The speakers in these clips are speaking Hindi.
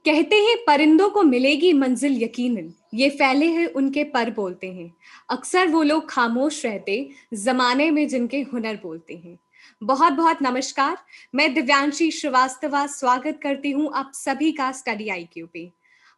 कहते हैं परिंदों को मिलेगी मंजिल यकीनन, ये फैले हैं उनके पर बोलते हैं। अक्सर वो लोग खामोश रहते, जमाने में जिनके हुनर बोलते हैं। बहुत बहुत नमस्कार। मैं दिव्यांशी श्रीवास्तवा स्वागत करती हूँ आप सभी का स्टडी आईक्यू पे।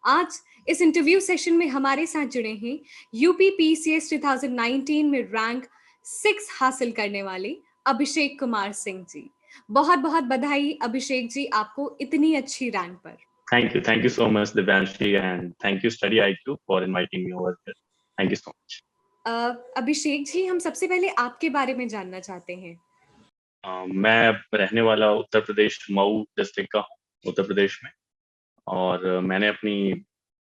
आज इस इंटरव्यू सेशन में हमारे साथ जुड़े हैं यूपी पीसीएस 2019 में रैंक 6 हासिल करने वाले अभिषेक कुमार सिंह जी। बहुत बहुत बधाई अभिषेक जी आपको इतनी अच्छी रैंक पर। Thank you so much, Divyanshi, and thank you Study IQ for inviting me over here. Thank you so much. Abhishek ji, हम सबसे पहले आपके बारे में जानना चाहते हैं। मैं रहने वाला उत्तर प्रदेश मऊ डिस्ट्रिक्ट का हूँ, उत्तर प्रदेश में। और मैंने अपनी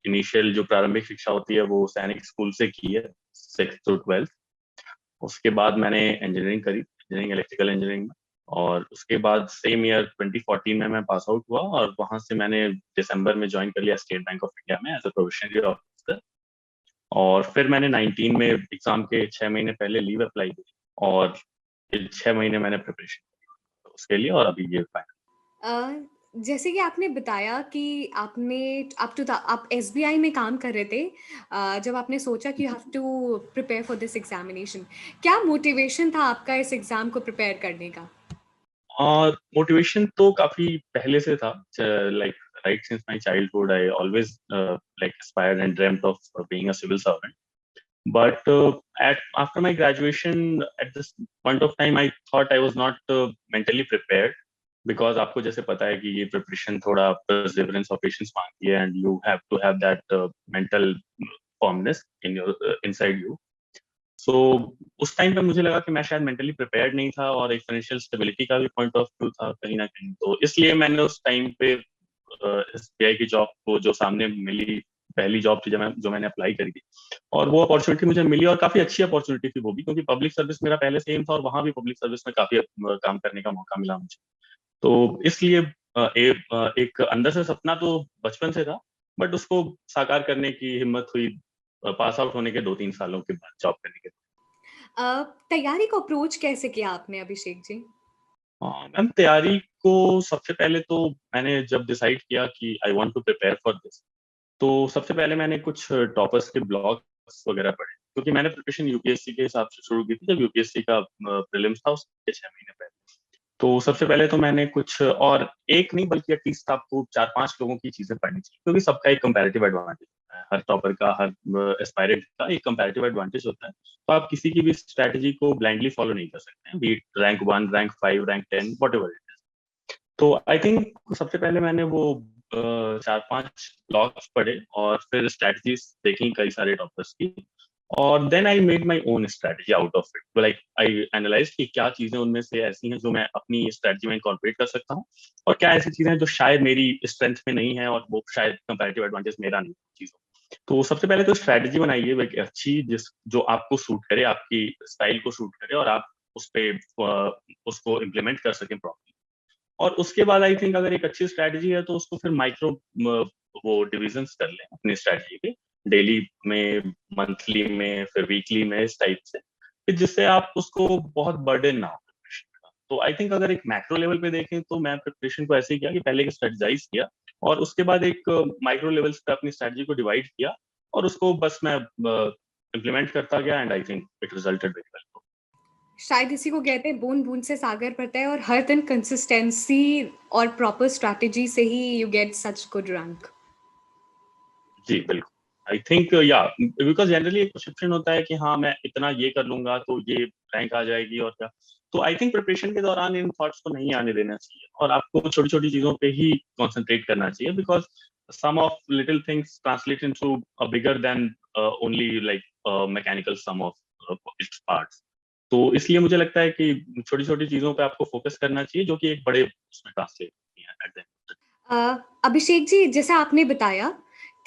इनिशियल जो प्रारंभिक शिक्षा होती है वो सैनिक स्कूल से की है, 6th to 12th। उसके बाद मैंने इंजीनियरिंग करी, इंजीनियरिंग इलेक्ट्रिकल इंजीनियरिंग में। और उसके बाद सेम ईयर 2014 में मैं पास आउट हुआ और वहां से मैंने दिसंबर में ज्वाइन कर लिया स्टेट बैंक ऑफ इंडिया में एज अ प्रोबेशनरी ऑफिसर। और फिर मैंने 19 में एग्जाम के 6 महीने पहले लीव अप्लाई की और 6 महीने मैंने प्रिपरेशन की उसके लिए, और अभी ये फाइनल। जैसे कि आपने बताया कि आप एसबीआई में काम कर रहे थे, जब आपने सोचा कि you have to prepare for this examination, क्या मोटिवेशन था आपका इस एग्जाम को प्रिपेयर करने का? और मोटिवेशन तो काफी पहले से था, like right since my childhood I always like aspired and dreamt of being a civil servant. But after my graduation, at this point of time, I thought I was not mentally prepared, because आपको जैसे पता है कि ये प्रिपरेशन थोड़ा perseverance और patience मांगती है, and you have to have that mental firmness in your inside you. So उस टाइम पे मुझे लगा कि मैं शायद मेंटली प्रिपेयर्ड नहीं था, और एक फाइनेंशियल स्टेबिलिटी का भी पॉइंट ऑफ व्यू था कहीं ना कहीं। तो इसलिए मैंने उस टाइम पे एसबीआई की जॉब को जो सामने मिली, पहली जॉब थी जो मैंने अप्लाई करी थी, और वो अपॉर्चुनिटी मुझे मिली, और काफी अच्छी अपॉर्चुनिटी थी वो भी, क्योंकि पब्लिक सर्विस मेरा पहले से एम था और वहां भी पब्लिक सर्विस में काफी काम करने का मौका मिला मुझे। तो इसलिए एक अंदर से सपना तो बचपन से था, बट उसको साकार करने की हिम्मत हुई पास आउट होने के 2-3 सालों के बाद जॉब करने के। तैयारी को अप्रोच कैसे किया आपने अभिषेक जी? मैम, तैयारी को सबसे पहले तो मैंने जब डिसाइड किया कि I want to prepare for this, तो सबसे पहले मैंने कुछ टॉपर्स के ब्लॉग्स वगैरह पढ़े, क्योंकि मैंने प्रिपरेशन यूपीएससी के हिसाब से शुरू की थी जब यूपीएससी का प्रीलिम्स था उसके 6 महीने पहले। तो सबसे पहले तो मैंने कुछ, और एक नहीं बल्कि एटलीस्ट आपको 4-5 लोगों की चीजें पढ़नी चाहिए, क्योंकि सबका एक कंपैरेटिव एडवांटेज होता है, हर टॉपर का, हर एस्पायरेंट का एक कंपैरेटिव एडवांटेज होता है। तो आप किसी की भी स्ट्रैटेजी को ब्लाइंडली फॉलो नहीं कर सकते हैं, beat rank 1, rank 5, rank 10, whatever it is. तो आई थिंक सबसे पहले मैंने वो 4-5 ब्लॉग्स पढ़े और फिर स्ट्रैटेजीज देखी कई सारे टॉपर्स की, और then I made my own strategy out of it. Like I analyse कि क्या चीजें उनमें से ऐसी हैं जो मैं अपनी स्ट्रेटजी में इंकॉर्पोरेट कर सकता हूँ, और क्या ऐसी चीजें हैं जो शायद मेरी स्ट्रेंथ में नहीं है और वो शायद कंपैरेटिव एडवांटेज मेरा नहीं चीजों। तो सबसे पहले तो स्ट्रेटजी बनाइए एक अच्छी, जो आपको सूट करे, आपकी स्टाइल को सूट करे, और आप उस पे उसको इम्प्लीमेंट कर सकें प्रॉपर्ली। और उसके बाद आई थिंक अगर एक अच्छी स्ट्रेटजी है तो उसको फिर माइक्रो वो डिविजन्स कर लें अपनी स्ट्रेटजी के, डेली में, मंथली में, फिर वीकली में, इस टाइप से, कि जिससे आप उसको बहुत बर्डन ना हो प्रिपरेशन का। तो आई थिंक अगर एक मैक्रो लेवल पे देखें तो मैं प्रिपरेशन को ऐसे ही किया कि पहले एक स्ट्रेटजाइज किया, और उसके बाद एक माइक्रो लेवल्स पे अपनी स्ट्रेटजी को डिवाइड किया, और उसको बस मैं इम्प्लीमेंट करता गया, and I think it resulted very well. शायद इसी को कहते हैं बूंद बूंद से सागर भरता है, और हर दिन कंसिस्टेंसी और प्रॉपर स्ट्रैटेजी से ही you get such good rank. जी बिल्कुल। I think yeah because generally एक परसेप्शन होता है कि हाँ मैं इतना ये कर लूंगा तो ये रैंक आ जाएगी और क्या। तो आई थिंक प्रिपरेशन के दौरान इन थॉट्स को नहीं आने देना चाहिए, और आपको छोटी छोटी चीजों पे ही कॉन्सेंट्रेट करना चाहिए, because some of little things translate into a bigger than only like mechanical some of its parts. तो इसलिए मुझे लगता है कि छोटी छोटी चीजों पे आपको फोकस करना चाहिए, जो कि एक बड़े उसमें ट्रांसलेट होती है eight the and. Abhishek ji, जैसा आपने बताया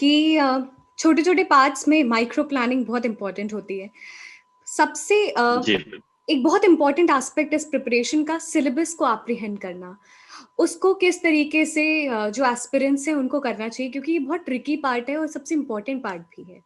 कि छोटे छोटे पार्ट्स में माइक्रो प्लानिंग बहुत इंपॉर्टेंट होती है। सबसे जी एक बहुत इंपॉर्टेंट एस्पेक्ट इस प्रिपरेशन का सिलेबस को एप्रीहेंड करना। उसको किस तरीके से जो एस्पिरेंट्स हैं उनको करना चाहिए, क्योंकि ये बहुत ट्रिकी पार्ट है और सबसे इम्पोर्टेंट पार्ट भी है।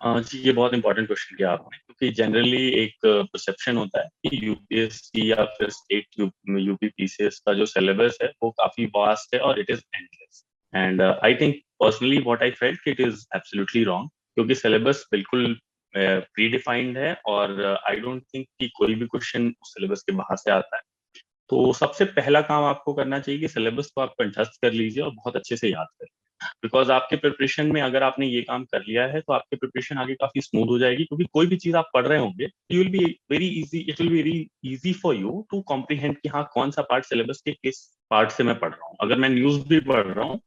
जी, ये बहुत इंपॉर्टेंट क्वेश्चन किया आपने, क्योंकि जनरली एक परसेप्शन होता है कि यूपीएससी या फिर स्टेट यूपी पीसीएस का जो सिलेबस है वो काफी वास्ट है और it is endless. And I think personally what I felt it is absolutely wrong, क्योंकि सिलेबस बिल्कुल प्री डिफाइंड है और आई डोंट थिंक कि कोई भी क्वेश्चन उस सिलेबस के बाहर से आता है। तो सबसे पहला काम आपको करना चाहिए कि सिलेबस को आप कंठस्थ कर लीजिए और बहुत अच्छे से याद करें, बिकॉज आपके प्रिपरेशन में अगर आपने ये काम कर लिया है तो आपकी प्रिपरेशन आगे काफी स्मूथ हो जाएगी, क्योंकि कोई भी चीज आप पढ़ रहे होंगे you will be very easy, it will be very easy for you to comprehend कि हाँ कौन सा पार्ट सिलेबस के किस पार्ट से मैं पढ़ रहा हूँ। अगर मैं न्यूज भी पढ़ रहा हूँ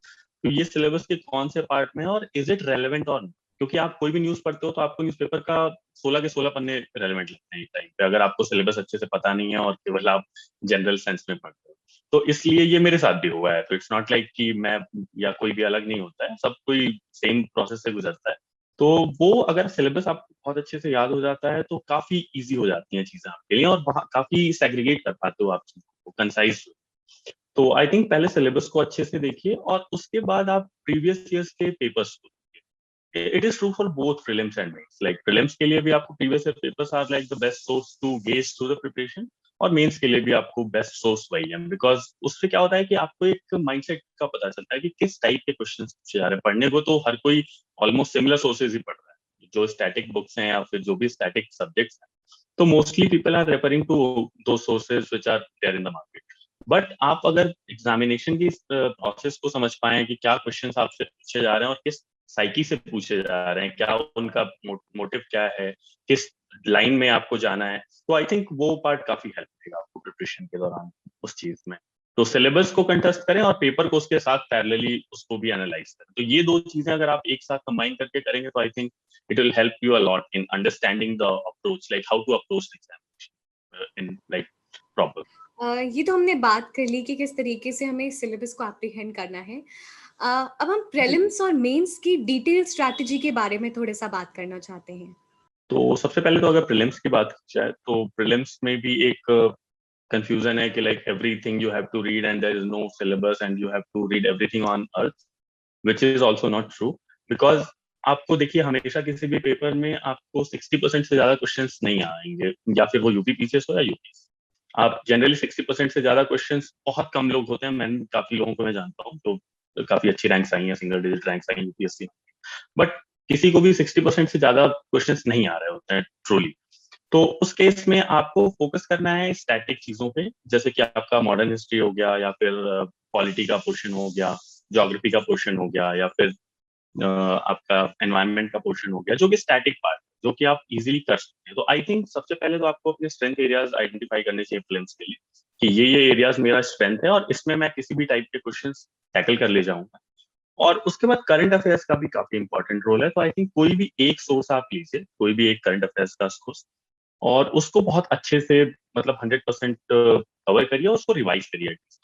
तो ये सिलेबस के कौन से पार्ट में है और इज इट रेलेवेंट और नहीं, क्योंकि आप कोई भी न्यूज पढ़ते हो तो आपको न्यूज़पेपर का 16 के 16 पन्ने रेलेवेंट लगते हैं एक टाइम पे, अगर आपको सिलेबस अच्छे से पता नहीं है और केवल आप जनरल सेंस में पढ़ते हो। तो इसलिए ये मेरे साथ भी हुआ है, तो इट्स नॉट लाइक कि मैं या कोई भी अलग नहीं होता है, सब कोई सेम प्रोसेस से गुजरता है। तो वो अगर सिलेबस आपको बहुत अच्छे से याद हो जाता है तो काफी इजी हो जाती हैं चीजें आपके लिए, और काफी सेग्रीगेट कर पाते हो आप चीजों को कंसाइज। तो आई थिंक पहले सिलेबस को अच्छे से देखिए और उसके बाद आप प्रीवियस ईयर्स के पेपर्स को, it is true for both prelims and mains. Like prelims के लिए भी आपको previous year papers are like the best source to gauge through the preparation, और मेंस के लिए भी आपको बेस्ट सोर्स वही है, बिकॉज उससे क्या होता है कि आपको एक माइंडसेट का पता चलता है कि किस टाइप के क्वेश्चन पूछे जा रहे हैं। पढ़ने को तो हर कोई ऑलमोस्ट सिमिलर सोर्सेज ही पढ़ रहा है, जो स्टैटिक बुक्स हैं या फिर जो भी स्टैटिक सब्जेक्ट्स हैं, तो mostly people are referring to two sources which are there in the market. But आप अगर एग्जामिनेशन की प्रोसेस को समझ पाए कि क्या क्वेश्चंस आपसे पूछे जा रहे हैं और किस साइकी से पूछे जा रहे हैं, क्या उनका मोटिव क्या है, किस लाइन में आपको जाना है, तो आई थिंक वो पार्ट काफी हेल्प करेगा आपको प्रिपरेशन के दौरान उस चीज में। तो सिलेबस को कंटेस्ट करें और पेपर को उसके साथ पैरेलली उसको भी एनालाइज करें, तो ये दो चीजें अगर आप एक साथ कंबाइन करके करेंगे तो I think it will help you a lot in understanding the approach, like how to approach examination in like proper. ये तो हमने बात कर ली कि किस तरीके से हमें सिलेबस को एप्रीहेंड करना है। अब हम प्रीलिम्स और मेंस की डिटेल स्ट्रैटेजी के बारे में थोड़ा सा बात करना चाहते हैं। तो सबसे पहले तो अगर प्रीलिम्स की बात की जाए तो प्रीलिम्स में भी एक कंफ्यूजन है कि like everything you have to read and there is no syllabus and you have to read everything on earth, which is also not true. Because आपको देखिए हमेशा किसी भी पेपर में आपको 60% से ज्यादा क्वेश्चंस नहीं आएंगे, या फिर वो यूपी पीसीएस हो या यूपी। आप जनरली 60% से ज्यादा क्वेश्चंस, बहुत कम लोग होते हैं, मैं काफी लोगों को मैं जानता हूँ तो काफी अच्छी रैंक्स आई हैं, single digit ranks I UPSC, but किसी को भी 60% से ज्यादा क्वेश्चंस नहीं आ रहे होते हैं ट्रूली। तो उस केस में आपको फोकस करना है स्टैटिक चीजों पे, जैसे कि आपका मॉडर्न हिस्ट्री हो गया, या फिर पॉलिटी का पोर्शन हो गया, ज्योग्राफी का पोर्शन हो गया, या फिर आपका एनवायरनमेंट का पोर्शन हो गया, जो कि स्टैटिक पार्ट जो कि आप इजीली कर सकते हैं। तो आई थिंक सबसे पहले तो आपको अपने स्ट्रेंथ एरियाज आइडेंटिफाई करने चाहिए फिल्म्स के लिए, कि ये एरियाज मेरा स्ट्रेंथ है और इसमें मैं किसी भी टाइप के क्वेश्चन टैकल कर ले जाऊंगा। और उसके बाद करंट अफेयर्स का भी काफी इंपॉर्टेंट रोल है, तो आई थिंक कोई भी एक सोर्स आप लीजिए, कोई भी एक करंट अफेयर्स का सोर्स, और उसको बहुत अच्छे से मतलब 100% कवर करिए और उसको रिवाइज करिए एटलीस्ट।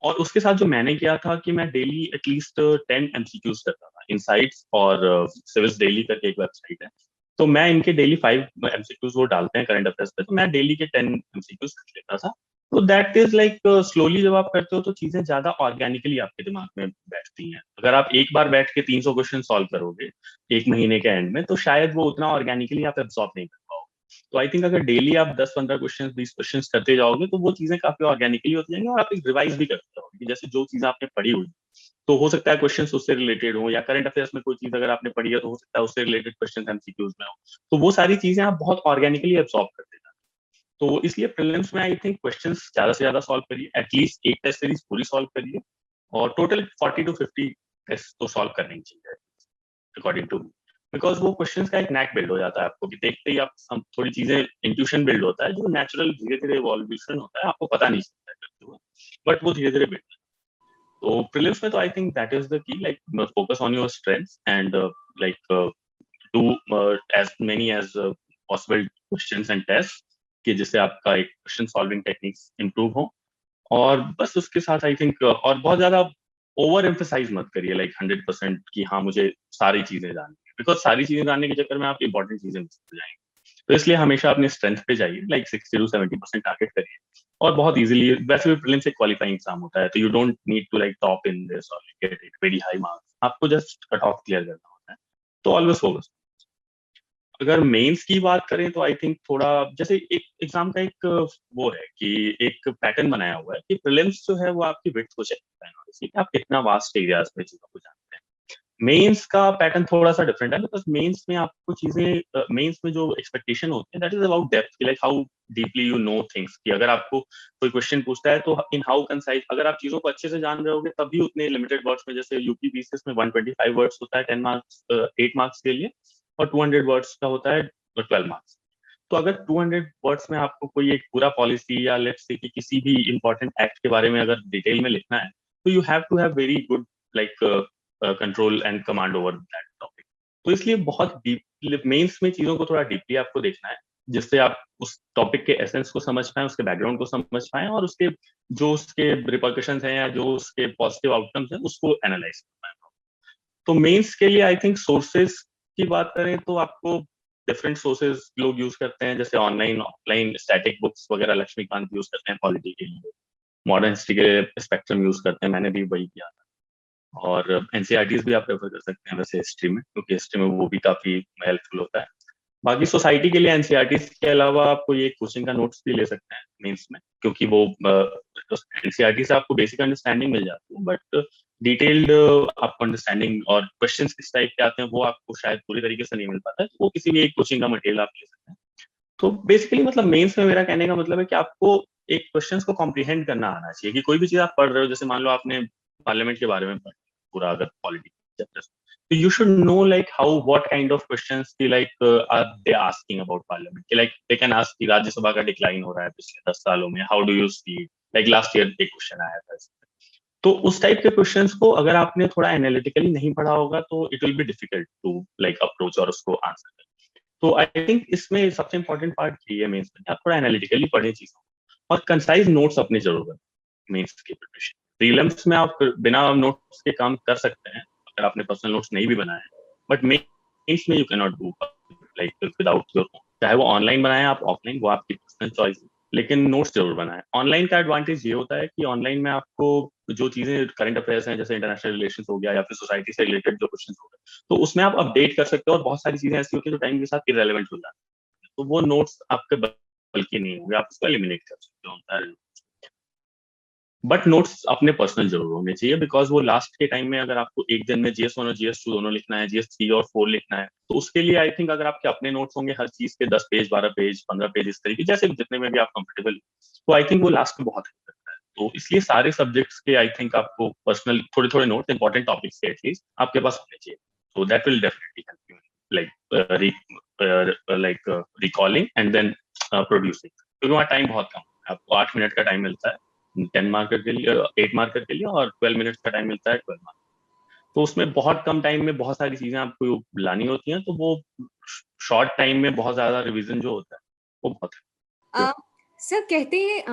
और उसके साथ जो मैंने किया था कि मैं डेली एटलीस्ट 10 एमसीक्यूज करता था, इनसाइट्स और सिविल्स डेली करके एक वेबसाइट है, तो मैं इनके डेली 5 एमसीक्यूज वो डालते हैं करंट अफेयर्स पे, तो मैं डेली के 10 एमसीक्यूज कर लेता था। तो दैट इज लाइक स्लोली जब आप करते हो तो चीजें ज्यादा ऑर्गेनिकली आपके दिमाग में बैठती हैं। अगर आप एक बार बैठ के 300 क्वेश्चन सॉल्व करोगे एक महीने के एंड में, तो शायद वो उतना ऑर्गेनिकली आप एब्सॉर्ब नहीं कर पाओगे। तो आई थिंक अगर डेली आप 10-15 क्वेश्चन 20 क्वेश्चन करते जाओगे तो वो चीजें काफी ऑर्गेनिकली होती जाएंगी, और आप एक रिवाइज भी करते रहोगे कि जैसे जो चीजें आपने पढ़ी हुई, तो हो सकता है क्वेश्चन उससे रिलेटेड हो, या करंट अफेयर्स में कोई चीज अगर आपने पढ़ी है तो हो सकता है उससे रिलेटेड क्वेश्चन एमसीक्यूज में हो, तो वो सारी चीजें आप बहुत ऑर्गेनिकली एब्सॉर्ब करते जाते। तो इसलिए प्रीलिम्स में आई थिंक क्वेश्चंस ज्यादा से ज्यादा सॉल्व करिए, एटलीस्ट एक टेस्ट सीरीज पूरी सॉल्व करिए, और टोटल 40 to 50 टेस्ट तो सॉल्व करने ही चाहिए अकॉर्डिंग टू, बिकॉज वो क्वेश्चंस का एक नैक बिल्ड हो जाता है आपको, कि देखते ही आप थोड़ी चीजें इंट्यूशन बिल्ड होता है, जो नेचुरल धीरे धीरे इवोल्यूशन होता है, आपको पता नहीं चलता है करते हुए, बट वो धीरे धीरे बिल्ड। तो प्रीलिम्स में तो I think that is the key, like focus on your strengths and like do as many as possible questions and test, कि जिससे आपका एक क्वेश्चन सॉल्विंग टेक्निक्स इंप्रूव हो। और बस उसके साथ आई थिंक और बहुत ज्यादा ओवर एम्फेसाइज मत करिए लाइक 100% कि हाँ मुझे सारी चीजें जाननी है, बिकॉज सारी चीजें जानने के चक्कर में आप इंपॉर्टेंट चीजें मिस हो जाएंगे। तो इसलिए हमेशा अपने स्ट्रेंथ पे जाइए, लाइक 60 to 70% टारगेट करिए, और बहुत इजीली, वैसे भी प्रीलिम्स एक क्वालिफाइंग एग्जाम होता है, तो you don't need to like top in this और get it very high marks, आपको जस्ट कट ऑफ क्लियर करना होता है। तो ऑलवेज फोकस। अगर मेंस की बात करें तो आई थिंक थोड़ा जैसे एक एग्जाम का एक वो है कि एक पैटर्न बनाया हुआ है कि प्रीलिम्स जो है वो आपकी विड्थ को चेक करता है कि आप कितना वास्ट एरियाज में चीजों को जानते हैं। मेंस का पैटर्न थोड़ा सा डिफरेंट है बिकॉज मेंस में आपको चीजें मेंस में जो एक्सपेक्टेशन होती है that is about depth, like how deeply you know things, कि अगर आपको कोई क्वेश्चन पूछता है तो इन हाउ कंसाइज, अगर आप चीजों को अच्छे से जान रहे होगे तभी उतने लिमिटेड वर्ड्स में, जैसे यूपी पीसीएस में 125 वर्ड्स होता है 10 मार्क्स 8 मार्क्स के लिए, और 200 वर्ड्स का होता है 12 मार्क्स। तो अगर 200 वर्ड्स में आपको कोई एक पूरा पॉलिसी या लेट्स से कि किसी भी इंपॉर्टेंट एक्ट के बारे में अगर डिटेल में लिखना है तो you have to have very good like control and command over that topic. तो इसलिए बहुत डीप मेंस में चीजों को थोड़ा डीपली आपको देखना है जिससे आप उस टॉपिक के एसेंस को समझ पाएं, उसके बैकग्राउंड को समझ पाएं और उसके जो उसके रिपरकशंस हैं या जो उसके पॉजिटिव आउटकम्स हैं उसको एनालाइज कर पाएं। तो मेंस के लिए आई थिंक सोर्सेज की बात करें तो आपको डिफरेंट सोर्सेज लोग यूज करते हैं, जैसे ऑनलाइन ऑफलाइन स्टैटिक बुक्स वगैरह लक्ष्मीकांत यूज करते हैं पॉलिटी के लिए, मॉडर्न हिस्ट्री के लिए स्पेक्ट्रम यूज करते हैं, मैंने भी वही किया था। और एनसीईआरटीज भी आप रेफर कर सकते हैं वैसे हिस्ट्री में, क्योंकि हिस्ट्री में वो भी काफी हेल्पफुल होता है। बाकी सोसाइटी के लिए एनसीईआरटीज के अलावा आप कोई एक कोचिंग का नोट्स भी ले सकते हैं मेंस में, क्योंकि वो एनसीईआरटी से आपको बेसिक अंडरस्टैंडिंग मिल जाती है बट डिटेल्ड आपको अंडरस्टैंडिंग और क्वेश्चंस किस टाइप के आते हैं वो आपको शायद पूरी तरीके से नहीं मिल पाता है, तो वो किसी भी एक कोचिंग का मटेरियल आप ले सकते हैं। तो बेसिकली मतलब मेंस में मेरा कहने का मतलब है कि आपको एक क्वेश्चंस को कॉम्प्रिहेंड करना आना चाहिए, कि कोई भी चीज आप पढ़ रहे हो, जैसे मान लो आपने पार्लियामेंट के बारे में पढ़ा पूरा अगर politics chapter, so you should know like how what kind of questions की like are they asking about parliament, कि like they can ask कि राज्यसभा का डिक्लाइन हो रहा है पिछले 10 सालों में, how do you see, like last year एक क्वेश्चन आया था इसमें। तो उस टाइप के क्वेश्चंस को अगर आपने थोड़ा एनालिटिकली नहीं पढ़ा होगा तो it will be difficult to like approach और उसको आंसर कर। तो आई थिंक इसमें सबसे इंपॉर्टेंट पार्ट ये है मेंस में, आप थोड़ा एनालिटिकली पढ़े चीजों को और कंसाइज नोट्स अपनी जरूरत मेंस की प्रिपरेशन। प्रीलिम्स में आप बिना नोट्स के काम कर सकते हैं अगर आपने पर्सनल नोट्स नहीं भी बनाए, बट मेंस में you can not do like without your, चाहे वो ऑनलाइन बनाए आप ऑफलाइन, वो आपकी पर्सनल चॉइस है, लेकिन नोट्स जरूर बनाए। ऑनलाइन का एडवांटेज ये होता है कि ऑनलाइन में आपको जो चीजें करंट अफेयर्स हैं जैसे इंटरनेशनल रिलेशंस हो गया या फिर सोसाइटी से रिलेटेड जो क्वेश्चन हो गए, तो उसमें आप अपडेट कर सकते हो और बहुत सारी चीजें ऐसी होती है जो टाइम के साथ इरेलेवेंट हो जाती है, तो वो नोट्स आपके बल्कि नहीं होंगे, आप उसको एलिमिनेट कर सकते हो। बट नोट्स अपने पर्सनल जरूर होने चाहिए बिकॉज वो लास्ट के टाइम में अगर आपको एक दिन में जीएस 1 और जीएस 2 दोनों लिखना है, जीएस 3 और 4 लिखना है, तो उसके लिए आई थिंक अगर आपके अपने नोट्स होंगे हर चीज के 10 पेज 12 पेज 15 पेज इस तरीके जैसे जितने में भी आप कंफर्टेबल, तो आई थिंक वो लास्ट में बहुत हेल्प करता है। तो इसलिए सारे सब्जेक्ट्स के आई थिंक आपको पर्सनल थोड़े थोड़े नोट्स इंपॉर्टेंट टॉपिक्स के एटलीस्ट आपके पास होने चाहिए, तो that will definitely help you like recalling and then producing, क्योंकि वहाँ टाइम बहुत कम है, आपको 8 मिनट का टाइम मिलता है 10 मार्कर के लिए, 8 मार्कर के लिए, और 12 मिनट्स का टाइम मिलता है 12 मार्कर। तो उसमें बहुत कम टाइम में बहुत सारी चीजें आपको लानी होती हैं, तो वो शॉर्ट टाइम में बहुत ज्यादा रिवीजन जो होता है वो बहुत है। सर कहते हैं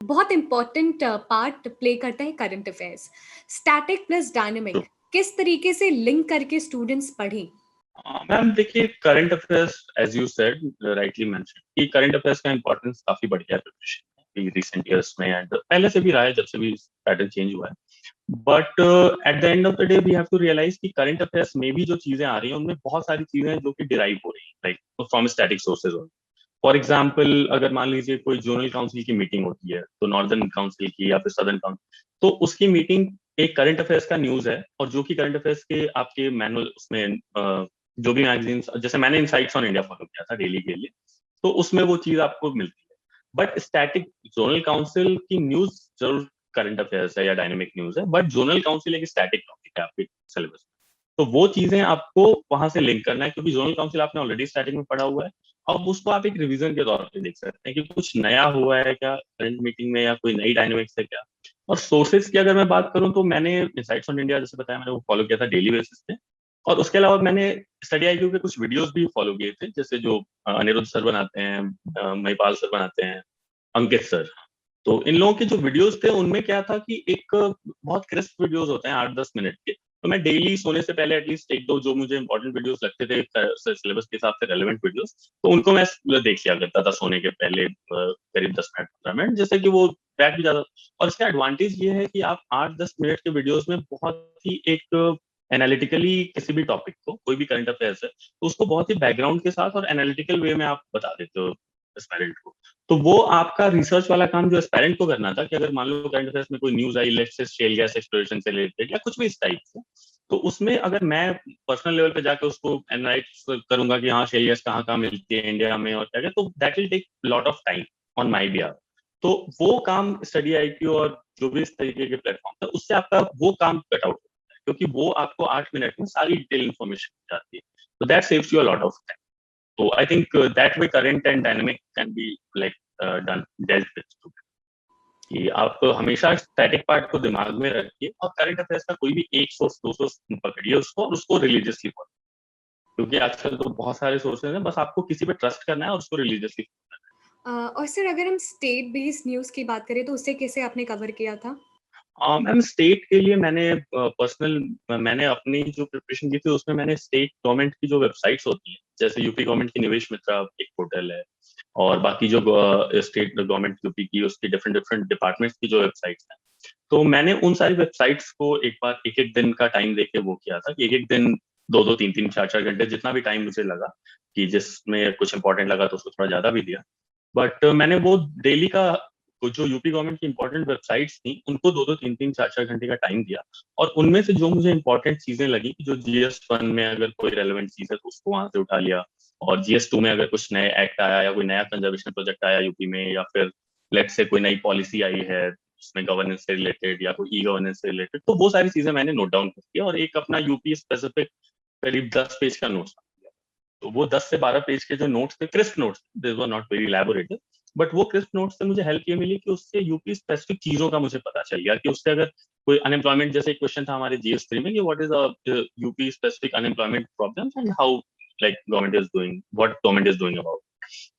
बहुत इम्पोर्टेंट पार्ट प्ले करता है current affairs, static plus dynamic, किस तरीके से लिंक करके स्टूडेंट्स पढ़ें? मैम देखिए current affairs as you said rightly mention कि करंट अफेयर्स का इंपॉर्टेंस काफी बढ़ गया है प्रिपरेशन रिसेंट ईयर्स में, एंड पहले से भी रहा है जब से भी पैटर्न चेंज हुआ है, but at the end of the day we have to realise कि करंट अफेयर्स में भी जो चीजें आ रही हैं उनमें बहुत सारी चीजें हैं जो कि डिराइव हो रही हैं like from static sources. For example अगर मान लीजिए कोई जोनल काउंसिल की मीटिंग होती है, तो नॉर्दर्न काउंसिल की या फिर सदर्न काउंसिल, तो उसकी मीटिंग एक करंट अफेयर्स का न्यूज है, और जो कि करंट अफेयर्स के आपके मैनुअल उसमें जो भी मैगजीन्स, जैसे मैंने इनसाइट्स ऑन इंडिया फॉलो किया था डेली के लिए, तो उसमें वो चीज आपको मिलती है। बट स्टैटिक जोनल काउंसिल की न्यूज जरूर करंट अफेयर्स है या डायनेमिक न्यूज है, बट जोनल काउंसिल एक स्टैटिक टॉपिक है आपके सिलेबस में, तो वो चीजें आपको वहां से लिंक करना है, क्योंकि जोनल काउंसिल आपने ऑलरेडी स्टैटिक में पढ़ा हुआ है। अब उसको आप एक रिवीजन के तौर पे देख सकते हैं कि कुछ नया हुआ है क्या करंट मीटिंग में, या कोई नई डायनेमिक्स है क्या। और सोर्सेज की अगर मैं बात करूं तो मैंने इनसाइट्स ऑन इंडिया जैसे बताया मैंने वो फॉलो किया था डेली बेसिस पे, और उसके अलावा मैंने स्टडी आईक्यू के कुछ वीडियोस भी फॉलो किए थे, जैसे जो अनिरुद्ध सर बनाते हैं, महिपाल सर बनाते हैं, अंकित सर। तो इन लोगों के जो वीडियोस थे उनमें क्या था कि एक बहुत क्रिस्प वीडियोस होते हैं 8-10 मिनट के, तो मैं डेली सोने से पहले एटलीस्ट एक दो जो मुझे इंपॉर्टेंट वीडियोस लगते थे सिलेबस के हिसाब से रेलेवेंट वीडियोस, तो उनको मैं देख लिया करता था सोने के पहले करीब 10 मिनट 15 मिनट, जैसे कि वो ट्रैक भी ज्यादा। और इसका एडवांटेज ये है कि आप 8-10 मिनट के वीडियोस में बहुत ही एक एनालिटिकली किसी भी टॉपिक को, कोई भी करंट अफेयर्स है, तो उसको बहुत ही बैकग्राउंड के साथ और एनालिटिकल वे में आप बता देते हो एस्पायरेंट को। तो वो आपका रिसर्च वाला काम जो एस्पायरेंट को करना था, कि अगर मान लो करंट अफेयर्स में कोई news I, let's say shell gas exploration से रिलेटेड या कुछ भी इस टाइप से, तो उसमें अगर मैं पर्सनल लेवल पे जाके उसको एनालाइज करूंगा कि हाँ शेल गैस कहाँ कहाँ मिलती है इंडिया में और क्या क्या, तो that will take lot of time on my behalf. तो वो काम स्टडी आईक्यू और जो भी इस तरीके के प्लेटफॉर्म है, उससे आपका वो काम कट आउट होता है, क्योंकि वो आपको 8 मिनट में सारी डिटेल इन्फॉर्मेशन जाती है, तो that saves you a lot of time. So I think that way current and dynamic can be like done dealt with too. कि आप हमेशा स्टैटिक पार्ट को दिमाग में रखिए और करंट अफेयर्स का कोई भी एक सोर्स दो सोर्स पकड़िए उसको और उसको रिलीजियसली फॉलो, क्योंकि आजकल तो बहुत सारे सोर्सेज हैं, बस आपको किसी पे ट्रस्ट करना है और उसको रिलीजियसली। और सर अगर हम स्टेट बेस्ड न्यूज की बात करें तो उसे कैसे आपने कवर किया था? मैम स्टेट के लिए मैंने पर्सनल मैंने अपनी जो प्रिपरेशन की थी उसमें मैंने स्टेट गवर्नमेंट की जो वेबसाइट्स होती हैं, जैसे यूपी गवर्नमेंट की निवेश मित्रा एक पोर्टल है, और बाकी जो स्टेट गवर्नमेंट यूपी की उसकी डिफरेंट डिफरेंट डिपार्टमेंट्स की जो वेबसाइट्स हैं, तो मैंने उन सारी वेबसाइट्स को एक बार एक एक दिन का टाइम देके वो किया था कि एक एक दिन 2 2 3 3 4 4 घंटे जितना भी टाइम मुझे लगा, कि जिसमें कुछ इंपॉर्टेंट लगा तो उसको थोड़ा ज्यादा भी दिया। बट मैंने वो डेली का जो यूपी गवर्नमेंट की इंपॉर्टेंट वेबसाइट्स थी उनको 2 2 3 3 4 4 घंटे का टाइम दिया, और उनमें से जो मुझे इंपॉर्टेंट चीजें लगी, जो GS1 में अगर कोई रेलेवेंट चीज है तो उसको वहां से उठा लिया, और GS2 में अगर कुछ नए एक्ट आया या कोई नया कंजर्वेशन प्रोजेक्ट आया यूपी में, या फिर लेट से कोई नई पॉलिसी आई है उसमें गवर्नेंस से रिलेटेड या कोई ई गवर्नेंस से रिलेटेड, तो वो सारी चीजें मैंने नोट डाउन कर दिया और एक अपना यूपी स्पेसिफिक करीब 10 पेज का नोट्स। तो वो 10 से 12 पेज के जो नोट्स थे, crisp notes, this were not very elaborated, but वो क्रिस्प नोट्स से मुझे हेल्प ये मिली कि उससे यूपी स्पेसिफिक चीजों का मुझे पता चल गया, कि उससे अगर कोई अनएम्प्लॉयमेंट, जैसे एक क्वेश्चन था हमारे GS3 में कि what is UP specific unemployment problems and how like government is doing, what government is doing about.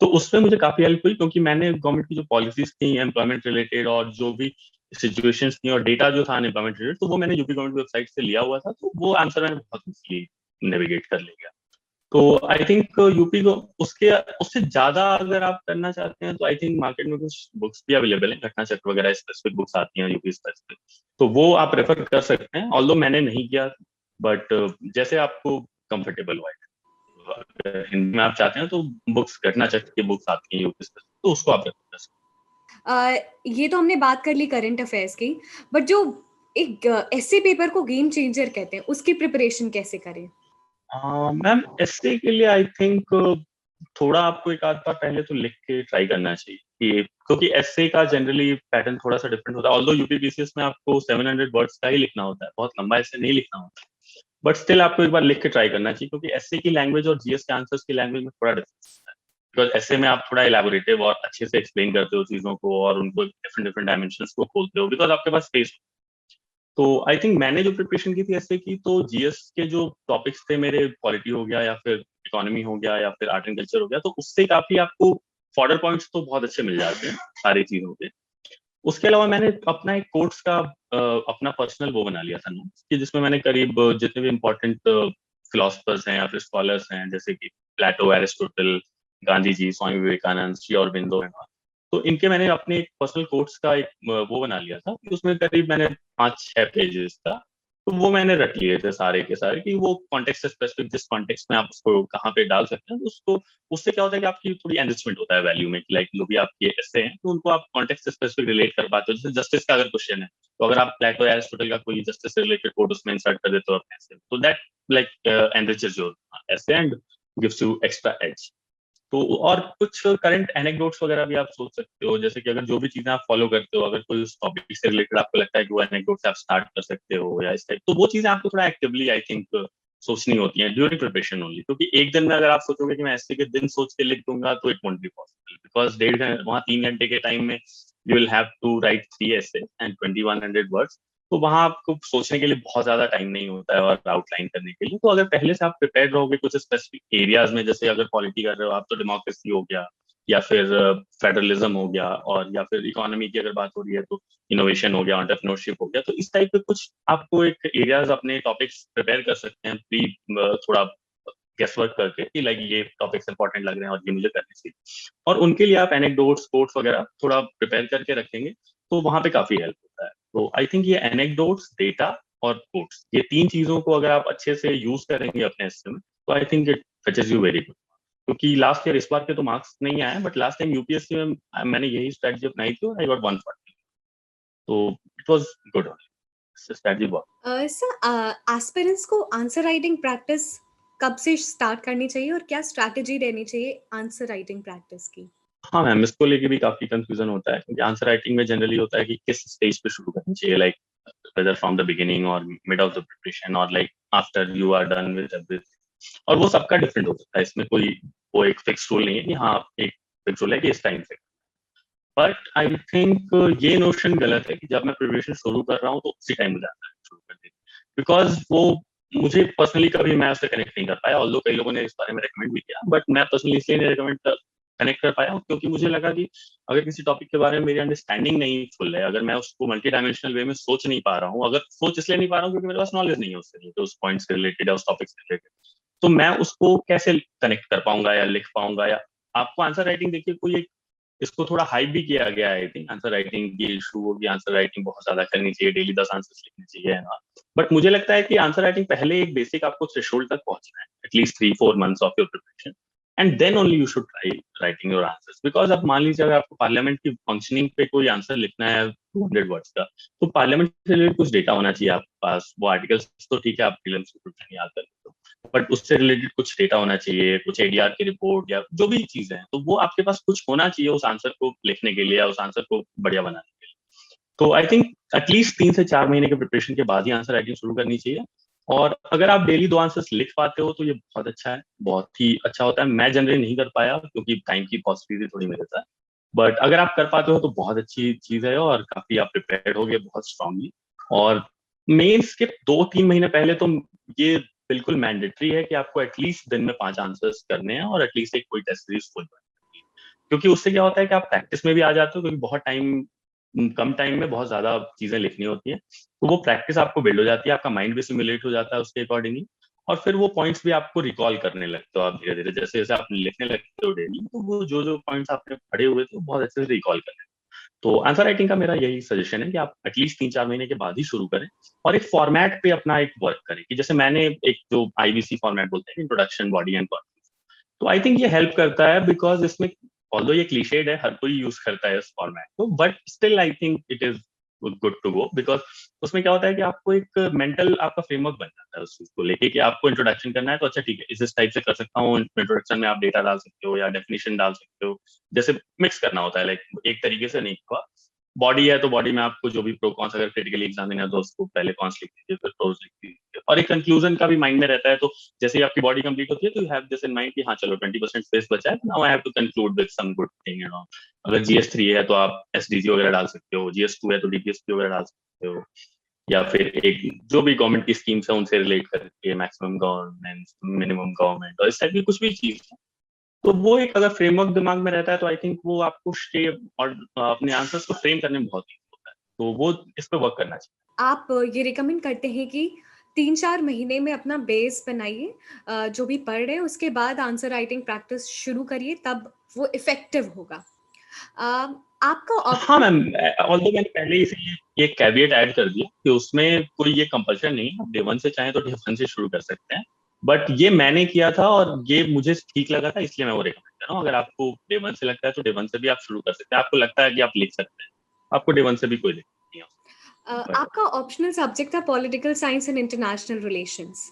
तो उसमें मुझे काफी हेल्प हुई, क्योंकि मैंने गवर्नमेंट की जो पॉलिसीज थी एम्प्लॉयमेंट रिलेटेड और जो भी सिचुएशंस थी और डेटा जो था अनएम्प्लॉयमेंट रिलेटेड, तो वो मैंने यूपी गवर्नमेंट वेबसाइट से लिया हुआ था, तो वो आंसर मैंने बहुत इजीली नेविगेट कर लिया। तो आई थिंक यूपी को उसके उससे ज्यादा अगर आप करना चाहते हैं तो आई थिंक मार्केट में कुछ बुक्स भी अवेलेबल हैं, घटना चक्र वगैरह स्पेसिफिक बुक्स आती हैं यूपी स्पेसिफिक, तो वो आप रेफर कर सकते हैं, ऑल्दो मैंने नहीं किया, बट जैसे आपको कंफर्टेबल हो। अगर हिंदी में आप चाहते हैं तो बुक्स घटना चक्र की बुक्स आती हैं यूपी स्पेसिफिक, तो उसको आप रेफर कर सकते ये तो हमने बात कर ली करंट अफेयर्स की, बट जो एक एसए पेपर को गेम चेंजर कहते हैं उसकी प्रिपरेशन कैसे करें? मैम एसए के लिए आई थिंक थोड़ा आपको एक आध बार पहले तो लिख के ट्राई करना चाहिए, कि क्योंकि एसए का जनरली पैटर्न थोड़ा सा डिफरेंट होता है, ऑल्दो यूपीपीसीएस में आपको 700 वर्ड्स का ही लिखना होता है, बहुत लंबा एसे नहीं लिखना होता, बट स्टिल आपको एक बार लिख के ट्राई करना चाहिए, क्योंकि एसए की लैंग्वेज और जीएस के आंसर्स की लैंग्वेज में थोड़ा डिफरेंस है, बिकॉज एसए में आप थोड़ा इलेबोरेटिव और अच्छे से एक्सप्लेन करते हो चीजों को और उनको डिफरेंट डिफरेंट डायमेंशंस को खोलते हो, बिकॉज आपके पास स्पेस। तो आई थिंक मैंने जो प्रिपरेशन की थी ऐसे की, तो जीएस के जो टॉपिक्स थे मेरे, पॉलिटी हो गया या फिर इकोनॉमी हो गया या फिर आर्ट एंड कल्चर हो गया, तो उससे काफी आपको फॉर्डर पॉइंट्स तो बहुत अच्छे मिल जाते हैं सारी चीजों के। उसके अलावा मैंने अपना एक कोर्स का अपना पर्सनल वो बना लिया था नोट्स, कि जिसमें मैंने करीब जितने भी इम्पोर्टेंट फिलोसफर्स हैं या फिर स्कॉलर्स हैं, जैसे कि प्लेटो, एरिस्टोटल, गांधी जी, स्वामी विवेकानंद, श्री अरबिंदो, तो इनके मैंने अपने एक पर्सनल कोट्स का एक वो बना लिया था, कि उसमें करीब मैंने 5 6 पेजेस था, तो वो मैंने रख लिए थे सारे के सारे, कि वो कॉन्टेक्स्ट से स्पेसिफिक जिस कॉन्टेक्स्ट में आप उसको कहाँ पे डाल सकते हैं, तो उसको उससे क्या होता है कि आपकी थोड़ी एनरिचमेंट होता है वैल्यू में, कि लाइक जो भी आपके ऐसे हैं तो उनको आप कॉन्टेक्स्ट से स्पेसिफिक रिलेट कर पाते हो, जैसे जस्टिस का अगर क्वेश्चन है, तो अगर आप प्लेटो या एरिस्टोटल का कोई जस्टिस से रिलेटेड कोट उसमें इंसर्ट कर देते हो अपने से, तो that like enriches your essay and gives you extra edge. तो और कुछ करंट एनेक्डोट्स वगैरह भी आप सोच सकते हो, जैसे कि अगर जो भी चीजें आप फॉलो करते हो, अगर कोई उस टॉपिक से रिलेटेड आपको लगता है कि वो एनेक्डोट से आप स्टार्ट कर सकते हो या इस टाइप, तो वो चीजें आपको थोड़ा एक्टिवली आई थिंक सोचनी होती है ड्यूरिंग प्रिपरेशन ओनली, क्योंकि एक दिन में अगर आप सोचोगे कि मैं ऐसे के दिन सोच के लिख दूंगा तो it won't be possible, because 1.5 घंटे वहाँ 3 घंटे के टाइम में you will have to write 3 essay and 2100 words, तो वहां आपको सोचने के लिए बहुत ज्यादा टाइम नहीं होता है और आउटलाइन करने के लिए। तो अगर पहले से आप प्रिपेयर रहोगे कुछ स्पेसिफिक एरियाज में, जैसे अगर पॉलिटी कर रहे हो आप तो डेमोक्रेसी हो गया या फिर फेडरलिज्म हो गया, और या फिर इकोनॉमी की अगर बात हो रही है तो इनोवेशन हो गया, एंटरप्रेन्योरशिप हो गया, तो इस टाइप के कुछ आपको एक एरियाज अपने टॉपिक्स प्रिपेयर कर सकते हैं प्री थोड़ा गेस वर्क करके, कि लाइक ये टॉपिक्स इंपॉर्टेंट लग रहे हैं और ये मुझे करने चाहिए, और उनके लिए आप एनेक्डोट्स कोट्स वगैरह थोड़ा प्रिपेयर करके रखेंगे, तो वहां पे काफी हेल्प होता है। तो आई थिंक ये एनेक्डोट्स, डेटा और कोट्स, ये 3 चीज़ों को अगर आप अच्छे से यूज़ करेंगे अपने एस्से में, तो I think it फेचेस you very good. क्योंकि लास्ट ईयर इस बार के तो मार्क्स नहीं आए, बट लास्ट टाइम यूपीएससी में मैंने यही स्ट्रैटेजी अपनाई थी और आई गॉट 140, तो it was good only, strategy बहुत। सर, एस्पिरेंट्स को आंसर राइटिंग प्रैक्टिस कब से स्टार्ट करनी चाहिए और क्या स्ट्रैटेजी रहनी चाहिए आंसर राइटिंग प्रैक्टिस की? हाँ मैम, इसको लेके भी काफ़ी कन्फ्यूज़न होता है, क्योंकि आंसर राइटिंग में जनरली होता है कि किस स्टेज पे शुरू करनी चाहिए, like whether from the beginning और मिड ऑफ द प्रिपरेशन और like after you are done with everything, और वो सबका डिफरेंट हो सकता है। इसमें कोई वो एक फिक्स रूल नहीं है कि हाँ, एक फिक्स रूल है कि इस टाइम पे। बट आई थिंक ये नोशन गलत है कि जब मैं प्रिपरेशन शुरू कर रहा हूँ तो उसी टाइम मुझे आता है शुरू कर दें, बिकॉज वो मुझे पर्सनली कभी मैं उससे कनेक्ट नहीं कर पाया, ऑल्दो कई लोगों ने इस बारे में रेकमेंड भी किया, बट मैं पर्सनली इसलिए नहीं रेकमेंड कनेक्ट कर पाया क्योंकि मुझे लगा कि अगर किसी टॉपिक के बारे में मेरी अंडरस्टैंडिंग नहीं फुल है, अगर मैं उसको मल्टी डायमेंशनल वे में सोच नहीं पा रहा हूँ, अगर सोच इसलिए नहीं पा रहा हूँ क्योंकि मेरे पास नॉलेज नहीं है उससे रिलेटेड, उस पॉइंट से रिलेटेड या उस टॉपिक से रिलेटेड, तो मैं उसको कैसे कनेक्ट कर पाऊंगा या लिख पाऊंगा। या आपको आंसर राइटिंग देखिए, कोई एक इसको थोड़ा हाइप भी किया गया है, आई थिंक आंसर राइटिंग की इशू होगी, आंसर राइटिंग बहुत ज्यादा करनी चाहिए, डेली 10 आंसर्स लिखने चाहिए ना। बट मुझे लगता है कि आंसर राइटिंग पहले एक बेसिक आपको थ्रेशोल्ड तक पहुंचना है, at least 3-4 months of your preparation, and then only you should try writing your answers. Because अब मान लीजिए अगर आपको पार्लियामेंट की फंक्शनिंग पे कोई आंसर लिखना है 200 वर्ड्स का, तो पार्लियामेंट से रिलेटेड कुछ डेटा होना चाहिए आपके पास। वो आर्टिकल्स तो ठीक है, आप प्रीलिम्स की प्रिपरेशन याद कर लेते हो, बट उससे रिलेटेड कुछ डेटा होना चाहिए, कुछ एडीआर की रिपोर्ट या जो भी चीजें हैं, तो वो आपके पास कुछ होना चाहिए उस आंसर को लिखने के लिए या उस आंसर को बढ़िया बनाने के लिए। तो आई थिंक एटलीस्ट 3 से 4 महीने के प्रिपरेशन के बाद ही आंसर राइटिंग शुरू करनी चाहिए। और अगर आप डेली 2 आंसर्स लिख पाते हो तो ये बहुत अच्छा है, बहुत ही अच्छा होता है। मैं जनरली नहीं कर पाया क्योंकि टाइम की पॉसिबिलिटी थोड़ी मेरे साथ, बट अगर आप कर पाते हो तो बहुत अच्छी चीज है और काफी आप प्रिपेयर्ड हो गए बहुत स्ट्रांगली। और मेंस के 2-3 महीने पहले तो ये बिल्कुल मैंडेटरी है कि आपको एटलीस्ट दिन में 5 आंसर्स करने हैं और एटलीस्ट एक कोई टेस्ट सीरीज फुल, क्योंकि उससे क्या होता है कि आप प्रैक्टिस में भी आ जाते हो, क्योंकि बहुत टाइम, कम टाइम में बहुत ज्यादा चीजें लिखनी होती हैं, तो वो प्रैक्टिस आपको बिल्ड हो जाती है, आपका माइंड भी सिमुलेट हो जाता है उसके अकॉर्डिंगली, और फिर वो पॉइंट्स भी आपको रिकॉल करने लगते हो आप धीरे धीरे, जैसे जैसे आप लिखने लगते हो डेली, तो वो जो जो पॉइंट्स आपने पढ़े हुए थे वो बहुत अच्छे से रिकॉल करने। तो आंसर राइटिंग का मेरा यही सजेशन है कि आप एटलीस्ट 3-4 महीने के बाद ही शुरू करें और एक फॉर्मेट पे अपना एक वर्क करें, कि जैसे मैंने एक जो आईबीसी फॉर्मेट बोलते हैं, इंट्रोडक्शन, बॉडी एंड कॉन्फ्लिक्ट, तो आई थिंक ये हेल्प करता है, बिकॉज इसमें ऑल्दो ये क्लीशेड है, हर कोई यूज करता है इस फॉर्मेट को, but still I think it is good to go, because उसमें क्या होता है कि आपको एक मेंटल आपका फ्रेमवर्क बन जाता है उस चीज को लेके कि आपको इंट्रोडक्शन करना है तो अच्छा ठीक है, इस टाइप से कर सकता हूँ। इंट्रोडक्शन में आप डेटा डाल सकते हो या डेफिनेशन डाल सकते हो, जैसे मिक्स करना होता है, लाइक एक तरीके से नहीं हुआ। बॉडी है तो बॉडी में आपको जो भी प्रो कॉन्स, अगर क्रिटिकली एग्जामिन है तो उसको पहले कॉन्स लिख दीजिए, फिर प्रोज लिख दीजिए, और एक कंक्लूजन का भी माइंड में रहता है, तो जैसे ही आपकी बॉडी कंप्लीट होती है तो you have this in mind कि हाँ चलो 20% स्पेस बचा है, now I have to conclude with some good thing, you know. अगर जीएस 3 है तो आप एसडीजी वगैरह डाल सकते हो, जीएस 2 है तो डीपीएसपी वगैरह डाल सकते हो, या फिर एक जो भी गवर्नमेंट की स्कीम्स है उनसे रिलेट करके मैक्सिमम गवर्नमेंट, मिनिमम गवर्नमेंट और इस टाइप की कुछ भी चीज है, तो वो एक अगर फ्रेमवर्क दिमाग में रहता है तो आई थिंक वो आपको शेप और अपने आंसर्स को फ्रेम करने में बहुत ईजी होता है, तो वो इस पे वर्क करना चाहिए। आप ये रिकमेंड करते हैं कि 3-4 महीने में अपना बेस बनाइए, जो भी पढ़ रहे हैं उसके बाद आंसर राइटिंग प्रैक्टिस शुरू करिए, तब वो इफ़ेक्टिव होगा। अ, आपका हाँ ऑप्शनल मैम, ऑल्दो मैंने पहले ही से ये कैविएट ऐड कर दिया कि उसमें कोई ये कंपल्शन नहीं है, आप डे 1 से चाहें तो डे 1 से शुरू कर सकते हैं, बट ये मैंने किया था और ये मुझे ठीक लगा था, इसलिए मैं वो रिकमेंड कर रहा हूँ। अगर आपको डे 1 से लगता है तो डे 1 से भी आप शुरू कर सकते हैं, आपको लगता है कि आप लिख सकते हैं, आपको डे 1 से भी कोई दिक्कत नहीं है उसमें। आपका ऑप्शनल सब्जेक्ट था political science and international relations.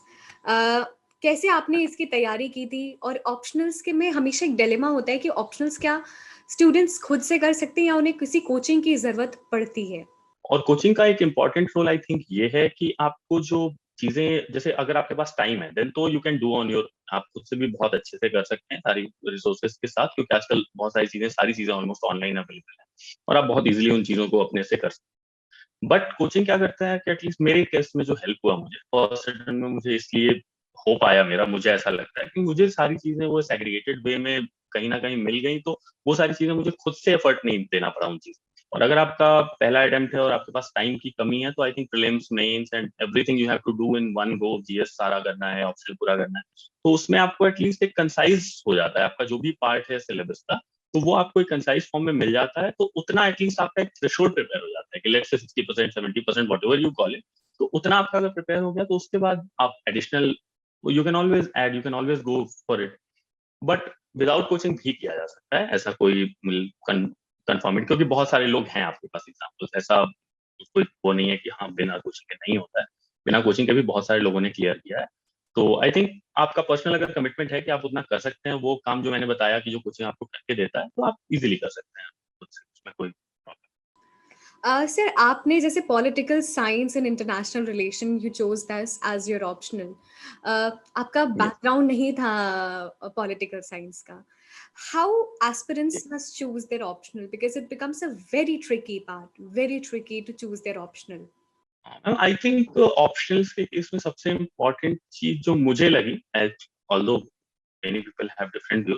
कैसे आपने इसकी तैयारी की थी? और ऑप्शनल्स के में हमेशा एक डिलेमा होता है कि ऑप्शनल्स क्या स्टूडेंट्स खुद से कर सकते हैं या उन्हें किसी कोचिंग की ज़रूरत पड़ती है? और कोचिंग का एक इम्पोर्टेंट रोल आई थिंक ये है कि आपको जो चीजें, जैसे अगर आपके पास टाइम है देन तो you can do on your, आप खुद से भी बहुत अच्छे से कर सकते हैं सारी रिसोर्सेज के साथ, क्योंकि आजकल बहुत सारी चीजें ऑलमोस्ट ऑनलाइन अवेलेबल है और आप बहुत इजीली उन चीजों को अपने से कर सकते हैं। बट कोचिंग क्या करता है कि एटलीस्ट मेरे केस में जो हेल्प हुआ मुझे फर्स्ट अटेम्प्ट में, मुझे इसलिए हो पाया मेरा, मुझे ऐसा लगता है कि मुझे सारी चीजें वो सेग्रीगेटेड वे में कहीं ना कहीं मिल गई, तो वो सारी चीजें मुझे खुद से एफर्ट नहीं देना पड़ा उन चीजों। और अगर आपका पहला अटेम्प्ट है और आपके पास टाइम की कमी है तो I think prelims, mains and everything you have to do in one go, GS सारा करना है, ऑप्शनल पूरा करना है, तो उसमें आपको एटलीस्ट एक कंसाइज हो जाता है, आपका जो भी पार्ट है सिलेबस का, तो वो आपको एक कंसाइज फॉर्म में मिल जाता है, तो उतना एटलीस्ट आपका एक थ्रेशोल्ड प्रिपेयर हो जाता है कि let's say 60%, 70%, whatever you call it, तो उतना आपका अगर प्रिपेयर हो गया तो उसके बाद आप additional you can always add, you can always go for it, but without coaching भी किया जा सकता है, ऐसा कोई कंफर्मेड, क्योंकि बहुत सारे लोग हैं आपके पास एग्जाम्पल्स, ऐसा कोई वो नहीं है कि हाँ बिना कोचिंग के नहीं होता है, बिना कोचिंग के भी बहुत सारे लोगों ने क्लियर किया है। तो आई थिंक आपका पर्सनल अगर कमिटमेंट है कि आप उतना कर सकते हैं, वो काम जो मैंने बताया कि जो कोचिंग आपको करके देता है, तो आप इजीली कर सकते हैं, उसमें कोई प्रॉब्लम। सर, आपने जैसे political science and international relation you chose that as your optional, आपका यस, बैकग्राउंड नहीं था पॉलिटिकल साइंस का. How aspirants must choose their optional, because it becomes a very tricky part, very tricky to choose their optional. I think optionals के केस में सबसे इम्पोर्टेंट चीज जो मुझे लगी, as although many people have different view,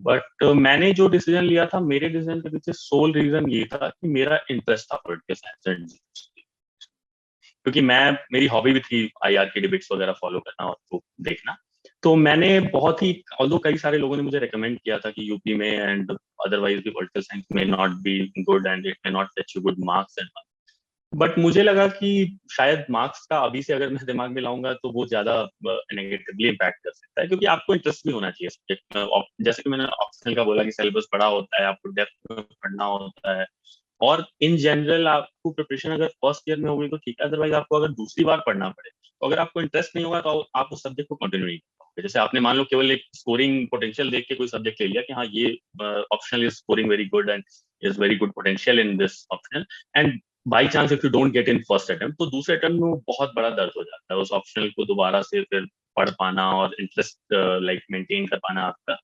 but मैंने जो डिसीजन लिया था, मेरे डिसीजन के पीछे सोल रीजन ये था कि मेरा इंटरेस्ट था पॉलिटिकल साइंस एंड, क्योंकि मैं, मेरी हॉबी भी थी आईआर की डिबेट्स वगैरह फॉलो करना और वो देखना। तो मैंने बहुत ही, ऑल्दो कई सारे लोगों ने मुझे रेकमेंड किया था कि यूपी में एंड अदरवाइज भी पॉलिटिकल साइंस में not be good and it may not fetch you good marks and, but मुझे लगा कि शायद मार्क्स का अभी से अगर मैं दिमाग में लाऊंगा तो वो ज्यादा नेगेटिवली इम्पैक्ट कर सकता है, क्योंकि आपको इंटरेस्ट भी होना चाहिए सब्जेक्ट में। जैसे कि मैंने ऑप्शनल का बोला कि सिलेबस बड़ा होता है, आपको डेप्थ में पढ़ना होता है, और इन जनरल आपको प्रिपरेशन अगर फर्स्ट ईयर में होगी तो ठीक है, अदरवाइज आपको अगर दूसरी बार पढ़ना पड़े तो अगर आपको इंटरेस्ट नहीं होगा तो आप उस सब्जेक्ट को कंटिन्यू नहीं कर पाओगे। जैसे आपने मान लो केवल एक स्कोरिंग पोटेंशियल देख के कोई सब्जेक्ट ले लिया कि हाँ ये optional is scoring very good and is very good potential in this optional, and by chance if you don't get in first attempt, तो दूसरे अटेम्प्ट में वो बहुत बड़ा दर्द हो जाता है उस ऑप्शनल को दोबारा से फिर पढ़ पाना और इंटरेस्ट लाइक मेंटेन कर पाना आपका।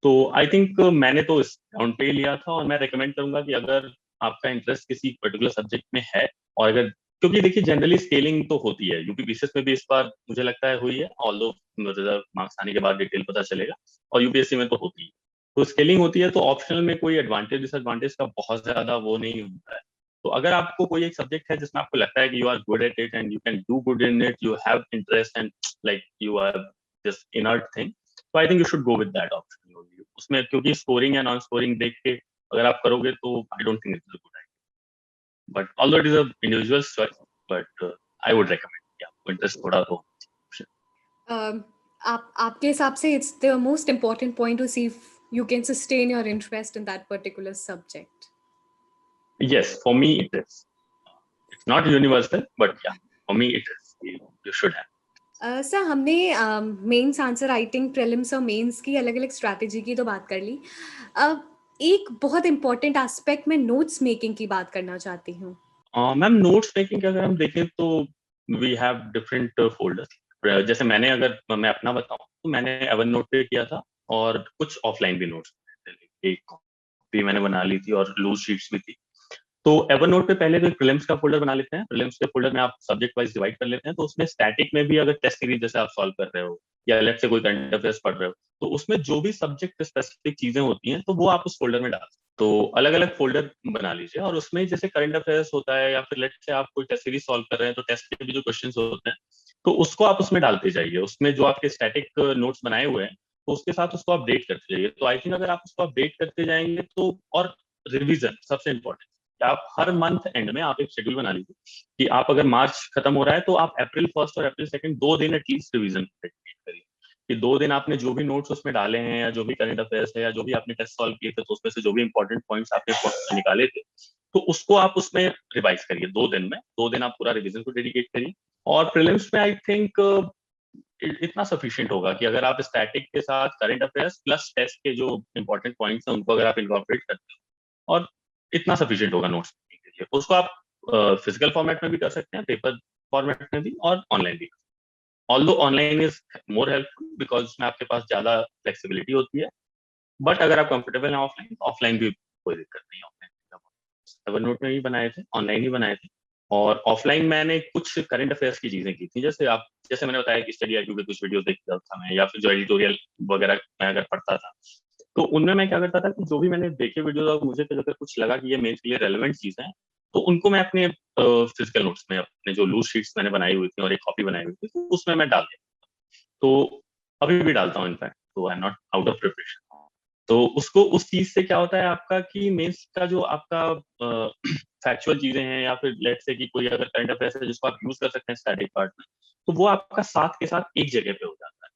तो आई थिंक मैंने तो इस राउंड पे ही लिया था, और मैं रेकमेंड करूंगा कि अगर आपका इंटरेस्ट किसी पर्टिकुलर सब्जेक्ट में है, और अगर, क्योंकि देखिए जनरली स्केलिंग तो होती है, यूपी बीसीएस में भी इस बार मुझे लगता है हुई है, ऑल्दो रिजल्ट मार्क्स आने के बाद डिटेल पता चलेगा, और यूपीएससी में तो होती है, तो स्केलिंग होती है, तो ऑप्शनल में कोई एडवांटेज डिसएडवांटेज का बहुत ज्यादा वो नहीं होता है। तो अगर आपको कोई एक सब्जेक्ट है जिसमें आपको लगता है कि you are good at it and you can do good in it, you have interest and like you are this inert thing, तो I think you should go with that option उसमें, क्योंकि स्कोरिंग या नॉन स्कोरिंग देख के अगर आप करोगे तो I don't think it's a good idea, but although it is a individual choice, but I would recommend कि आपको इंटरेस्ट थोड़ा तो। आपके हिसाब से it's the most important point to see if you can sustain your interest in that particular subject. Yes, for me it is. It's not universal, but yeah, for me it is. You should have. Sir, हमने मेंस आंसर राइटिंग, प्रीलिम्स और मेंस की अलग अलग स्ट्रैटेजी की तो बात कर ली. एक बहुत इंपॉर्टेंट एस्पेक्ट में नोट्स मेकिंग की बात करना चाहती हूँ. मैम, नोट्स मेकिंग का अगर हम देखें तो वी हैव डिफरेंट फोल्डर्स। जैसे मैंने, अगर मैं अपना बताऊं तो मैंने एवन नोट पे किया था, और कुछ ऑफलाइन भी नोट्स, एक कॉपी मैंने बना ली थी और लूज शीट्स भी थी। तो एवरनोट पे पहले तो एक प्रीलिम्स का फोल्डर बना लेते हैं, प्रीलिम्स के फोल्डर में आप सब्जेक्ट वाइज डिवाइड कर लेते हैं, तो उसमें स्टैटिक में भी अगर टेस्ट सीरीज जैसे आप सॉल्व कर रहे हो, या लेट से कोई करंट अफेयर्स पढ़ रहे हो, तो उसमें जो भी सब्जेक्ट स्पेसिफिक चीजें होती हैं तो वो आप उस फोल्डर में डाल सकते हो। तो अलग अलग फोल्डर बना लीजिए, और उसमें जैसे करंट अफेयर्स होता है, या फिर लेट से आप कोई टेस्ट सीरीज सॉल्व कर रहे हैं तो टेस्ट के भी जो क्वेश्चन होते हैं तो उसको आप उसमें डालते जाइए, उसमें जो आपके स्टैटिक नोट्स बनाए हुए हैं तो उसके साथ उसको अपडेट करते जाइए। तो आई थिंक अगर आप उसको अपडेट करते जाएंगे तो, और रिविजन सबसे इंपॉर्टेंट, आप हर मंथ एंड में आप एक शेड्यूल बना लीजिए कि आप अगर मार्च खत्म हो रहा है तो आप अप्रैल फर्स्ट और अप्रैल सेकंड 2 दिन एटलीस्ट रिवीजन करिए, कि 2 दिन आपने जो भी नोट्स उसमें डाले हैं, या जो भी करंट अफेयर्स है, या जो भी आपने टेस्ट सॉल्व किए थे तो उसमें से जो भी इंपॉर्टेंट पॉइंट्स आपने निकाले थे, तो उसको आप उसमें रिवाइज करिए 2 दिन में। 2 दिन आप पूरा रिविजन को डेडिकेट करिए, और प्रीलिम्स में आई थिंक इतना सफिशिएंट होगा कि अगर आप स्टैटिक के साथ करंट अफेयर्स प्लस टेस्ट के जो इंपॉर्टेंट पॉइंट्स हैं उनको अगर आप इनकॉर्पोरेट करते हो, और इतना सफिशिएंट होगा नोट्स के लिए। उसको आप फिजिकल फॉर्मेट में भी कर सकते हैं, पेपर फॉर्मेट में भी, और ऑनलाइन भी। Although online is more helpful because उसमें आपके पास ज्यादा फ्लेक्सिबिलिटी होती है, बट अगर आप कंफर्टेबल हैं ऑफलाइन, तो ऑफलाइन भी कोई दिक्कत नहीं है। ऑफलाइन एवरनोट में ही बनाए थे, ऑनलाइन ही बनाए थे, और ऑफलाइन मैंने कुछ करंट अफेयर्स की चीजें की थी, जैसे मैंने बताया कि स्टडी आईक्यू के कुछ वीडियोस देखता था मैं, या फिर जो एडिटोरियल वगैरह मैं अगर पढ़ता था, तो उनमें मैं क्या करता था कि जो भी मैंने देखे वीडियोस और मुझे अगर कुछ लगा कि ये मेरे के लिए रेलेवेंट चीजें हैं, तो उनको मैं अपने फिजिकल नोट्स में, अपने जो लूज शीट्स मैंने बनाई हुई थी और एक कॉपी बनाई हुई थी, तो उसमें मैं डाल देता। तो अभी भी डालता हूँ इनफैक्ट, तो I am not out of preparation. तो उसको उस चीज से क्या होता है आपका कि मेंस का जो आपका फैक्चुअल चीजें हैं या फिर लेट्स से कि कोई अगर करंट अफेयर्स है जिसको आप यूज कर सकते हैं स्टैटिक पार्ट में, तो वो आपका साथ के साथ एक जगह पे हो जाता है।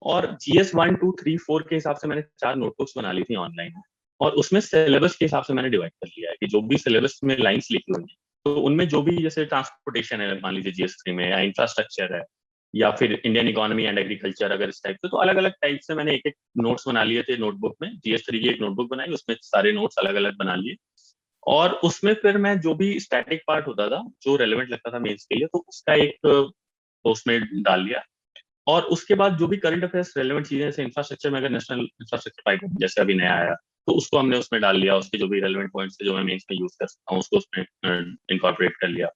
और जीएस 1 2 3 4 के हिसाब से मैंने 4 नोटबुक्स बना ली थी ऑनलाइन, और उसमें सिलेबस के हिसाब से मैंने डिवाइड कर लिया है कि जो भी सिलेबस में लाइंस लिखी हुई है, तो उनमें जो भी जैसे ट्रांसपोर्टेशन है मान लीजिए जीएस 3 में, या इंफ्रास्ट्रक्चर है, या फिर इंडियन इकोनॉमी एंड एग्रीकल्चर अगर इस टाइप से, तो अलग अलग टाइप से मैंने एक एक नोट्स बना लिए थे नोटबुक में। जीएस 3 की एक नोटबुक बनाई, उसमें सारे नोट्स अलग अलग बना लिए, और उसमें फिर मैं जो भी स्टैटिक पार्ट होता था जो रेलेवेंट लगता था मेंस के लिए, तो उसका एक उसमें डाल लिया। और उसके बाद जो भी करंट अफेयर्स रेलेवेंट चीजें, जैसे इंफ्रास्ट्रक्चर में अगर नेशनल इंफ्रास्ट्रक्चर पाइपलाइन जैसे अभी नया आया, तो उसको हमने उसमें डाल लिया, उसके जो भी रेलेवेंट पॉइंट्स थे जो मैं मेंस में यूज कर सकता हूँ उसको उसमें इनकॉर्पोरेट कर लिया।